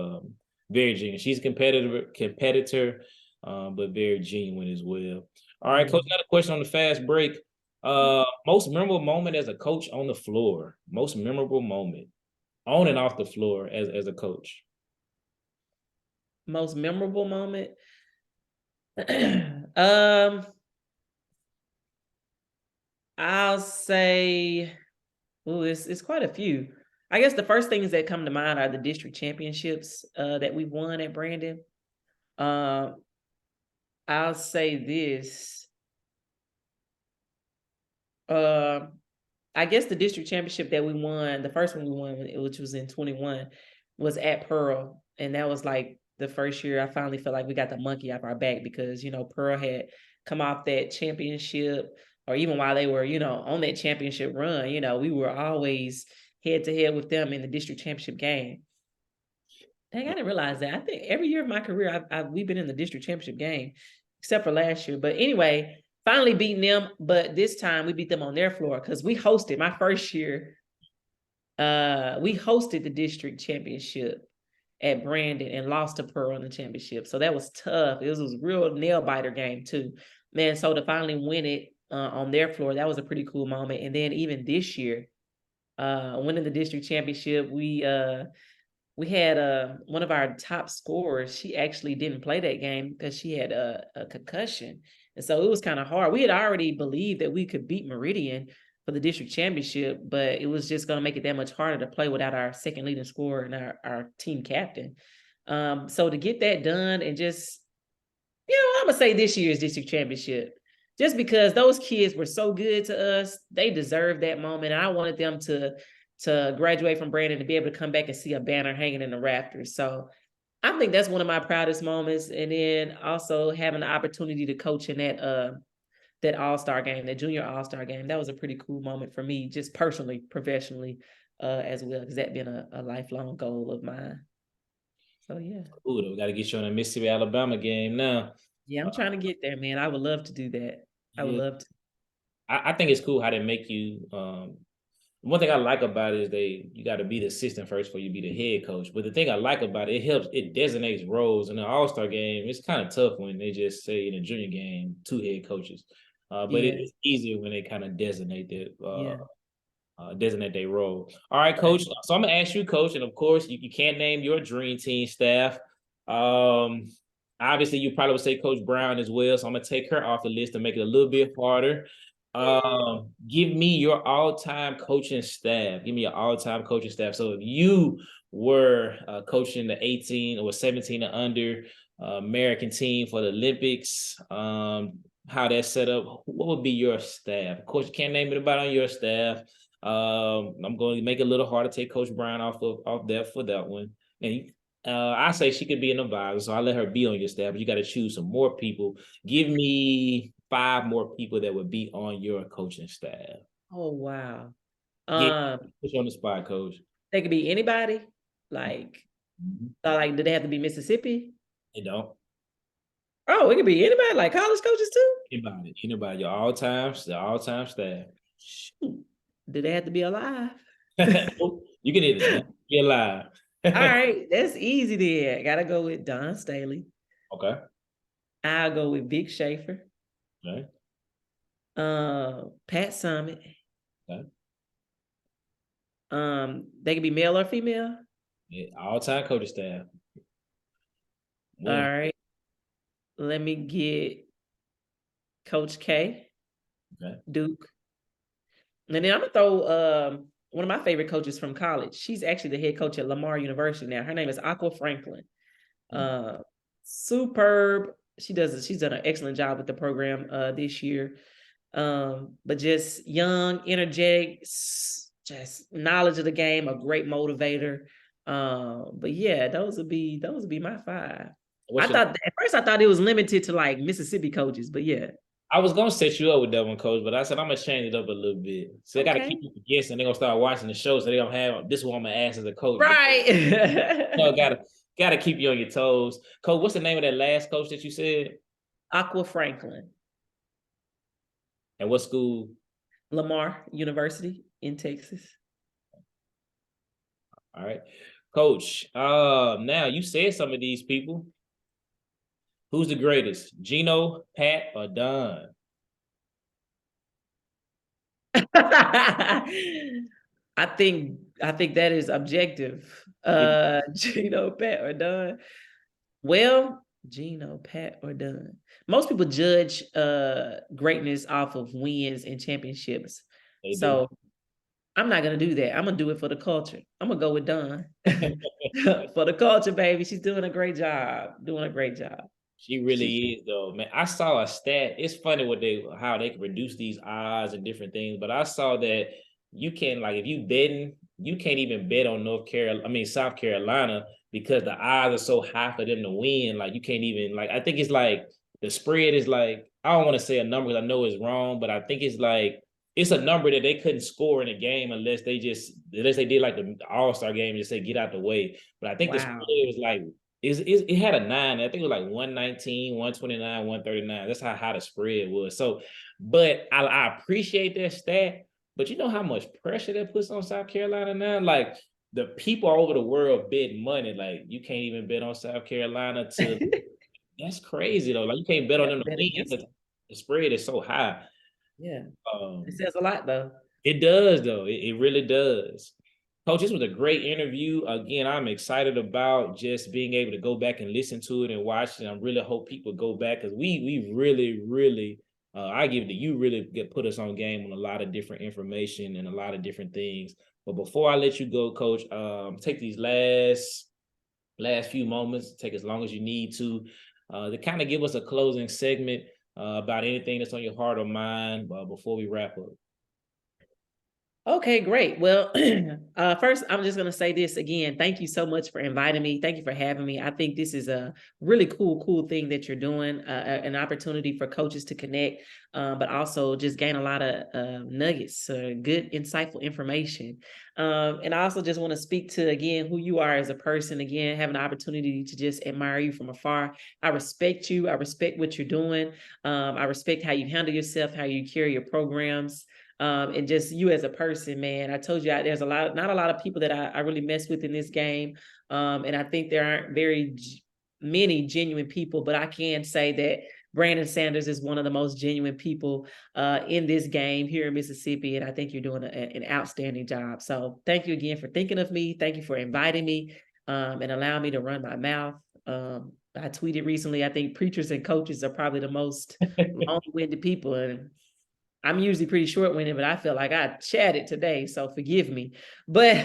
very genuine. She's a competitor, but very genuine as well. All right, Coach, got a question on the fast break. Most memorable moment as a coach on the floor. Most memorable moment on and off the floor as a coach. Most memorable moment. I'll say, it's quite a few. I guess the first things that come to mind are the district championships that we won at Brandon. I'll say this. I guess the district championship that we won, the first one we won, which was in 21, was at Pearl. And that was like the first year I finally felt like we got the monkey off our back, because, Pearl had come off that championship, or even while they were, on that championship run, we were always head to head with them in the district championship game. Dang, I didn't realize that. I think every year of my career, we've been in the district championship game, except for last year. But anyway, finally beating them, but this time we beat them on their floor, because we hosted my first year. We hosted the district championship at Brandon and lost to Pearl in the championship. So that was tough. It was a real nail biter game too, man. So to finally win it on their floor, that was a pretty cool moment. And then even this year, winning the district championship, we had one of our top scorers. She actually didn't play that game because she had a concussion. And so it was kind of hard. We had already believed that we could beat Meridian for the district championship, but it was just going to make it that much harder to play without our second leading scorer and our team captain. So to get that done, and just, I'm going to say this year's district championship, just because those kids were so good to us, they deserved that moment. And I wanted them to graduate from Brandon to be able to come back and see a banner hanging in the rafters. So I think that's one of my proudest moments. And then also having the opportunity to coach in that all-star game, that junior all-star game, that was a pretty cool moment for me, just personally, professionally, as well, because that's been a lifelong goal of mine. So yeah. Ooh, we got to get you on a Mississippi Alabama game now. Yeah, I'm trying to get there, man. I would love to do that. I would love to. I think it's cool how they make you. One thing I like about it is you got to be the assistant first before you be the head coach. But the thing I like about it designates roles. In the All-Star game, it's kind of tough when they just say in a junior game, 2 head coaches. But it's easier when they kind of designate their role. All right, Coach. So I'm gonna ask you, Coach, and of course you can't name your dream team staff. Obviously you probably would say Coach Brown as well. So I'm gonna take her off the list to make it a little bit harder. Give me your all-time coaching staff. Give me your all-time coaching staff. So if you were coaching the 18 or 17 and under American team for the Olympics, how that's set up, what would be your staff? Of course, you can't name anybody on your staff. I'm going to make it a little harder to take Coach Brown off that for that one. And I say she could be an advisor, so I'll let her be on your staff. But you got to choose some more people. Give me 5 more people that would be on your coaching staff. Oh wow. Put you on the spot, Coach. They could be anybody. Like, like, do they have to be Mississippi? They don't. Oh, it could be anybody, like college coaches too. Anybody. Your all-time staff. Shoot. Do they have to be alive? You can either be alive. All right, that's easy then. Gotta go with Don Staley. Okay. I'll go with Vic Schaefer. Okay. Pat Summit. Okay. They can be male or female. Yeah, all-time coaching staff. All right. Let me get Coach K. Okay. Duke. And then I'm gonna throw one of my favorite coaches from college. She's actually the head coach at Lamar University now. Her name is Aqua Franklin. Superb. She's done an excellent job with the program this year. But just young, energetic, just knowledge of the game, a great motivator. But yeah, those would be my 5. At first I thought it was limited to like Mississippi coaches, but yeah. I was gonna set you up with that one, Coach, but I said I'm gonna change it up a little bit. So they gotta keep you guessing. They're gonna start watching the show, so they don't have this one I'm gonna ask as a coach. Right. No, gotta keep you on your toes. Coach, what's the name of that last coach that you said? Aqua Franklin. And what school? Lamar University in Texas. All right. Coach, now you said some of these people. Who's the greatest? Gino, Pat, or Don? I think that is objective. Gino, Pat, or Don. Well, Gino, Pat, or Don. Most people judge greatness off of wins and championships. So I'm not gonna do that. I'm gonna do it for the culture. I'm gonna go with Don. For the culture, baby. She's doing a great job. She really is, though, man. I saw a stat. It's funny how they can reduce these odds and different things, but I saw that you can, like, if you betting, you can't even bet on South Carolina because the odds are so high for them to win. Like, you can't even, like, I think it's like the spread is like, I don't want to say a number because I know it's wrong, but I think it's like it's a number that they couldn't score in a game unless they did like the All-Star game and just say get out the way. But I think the spread was like it had a 9. I think it was like 119, 129, 139. That's how high the spread was. So, but I appreciate that stat. But you know how much pressure that puts on South Carolina now? Like the people all over the world bet money. Like you can't even bet on South Carolina that's crazy though. Like you can't bet on them to win because the spread is so high. Yeah. It says a lot though. It does though. It really does. Coach, this was a great interview. Again, I'm excited about just being able to go back and listen to it and watch it. I really hope people go back because we really, really, I give it to you, really put us on game on a lot of different information and a lot of different things. But before I let you go, Coach, take these last few moments, take as long as you need to kind of give us a closing segment about anything that's on your heart or mind before we wrap up. Okay, great. Well, first, I'm just going to say this again. Thank you so much for inviting me. Thank you for having me. I think this is a really cool thing that you're doing, an opportunity for coaches to connect, but also just gain a lot of nuggets, good, insightful information. And I also just want to speak to, again, who you are as a person, again, have an opportunity to just admire you from afar. I respect you. I respect what you're doing. I respect how you handle yourself, how you carry your programs. And just you as a person, man. I told you there's not a lot of people that I really mess with in this game. And I think there aren't very many genuine people, but I can say that Brandon Sanders is one of the most genuine people in this game here in Mississippi. And I think you're doing an outstanding job. So thank you again for thinking of me. Thank you for inviting me and allowing me to run my mouth. I tweeted recently, I think preachers and coaches are probably the most long-winded people. And I'm usually pretty short-winded, but I feel like I chatted today, so forgive me. But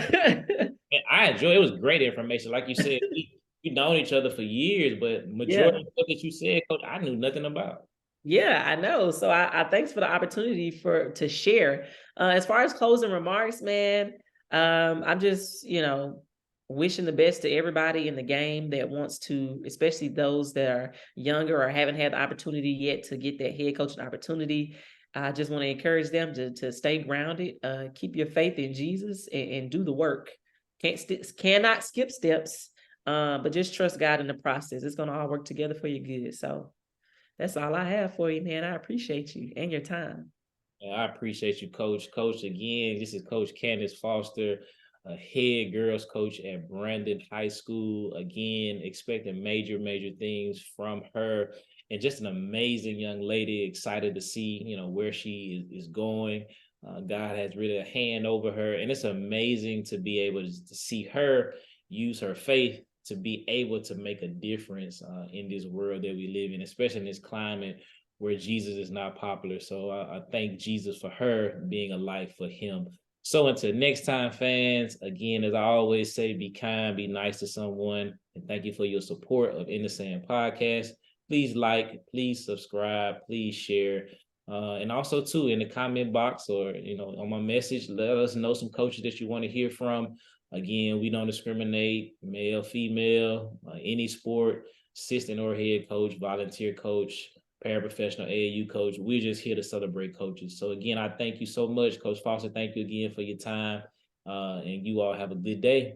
And I enjoy it. Was great information. Like you said, we known each other for years, but majority yeah. of what that you said, Coach, I knew nothing about. Yeah, I know. So I thanks for the opportunity to share. As far as closing remarks, man, I'm just, wishing the best to everybody in the game that wants to, especially those that are younger or haven't had the opportunity yet to get that head coaching opportunity. I just want to encourage them to stay grounded, keep your faith in Jesus, and do the work. Cannot skip steps, but just trust God in the process. It's gonna all work together for your good. So that's all I have for you, man. I appreciate you and your time. And I appreciate you, Coach. Coach, again, this is Coach Candace Foster, a head girls coach at Brandon High School. Again, expecting major, major things from her, and just an amazing young lady. Excited to see, where she is going. God has really a hand over her, and it's amazing to be able to see her use her faith to be able to make a difference in this world that we live in, especially in this climate where Jesus is not popular. So I thank Jesus for her being a light for him. So until next time, fans, again, as I always say, be kind, be nice to someone, and thank you for your support of In the Sand Podcast. Please like, please subscribe, please share. And also too, in the comment box or on my message, let us know some coaches that you want to hear from. Again, we don't discriminate, male, female, any sport, assistant or head coach, volunteer coach, paraprofessional AAU coach. We're just here to celebrate coaches. So again, I thank you so much, Coach Foster. Thank you again for your time. And you all have a good day.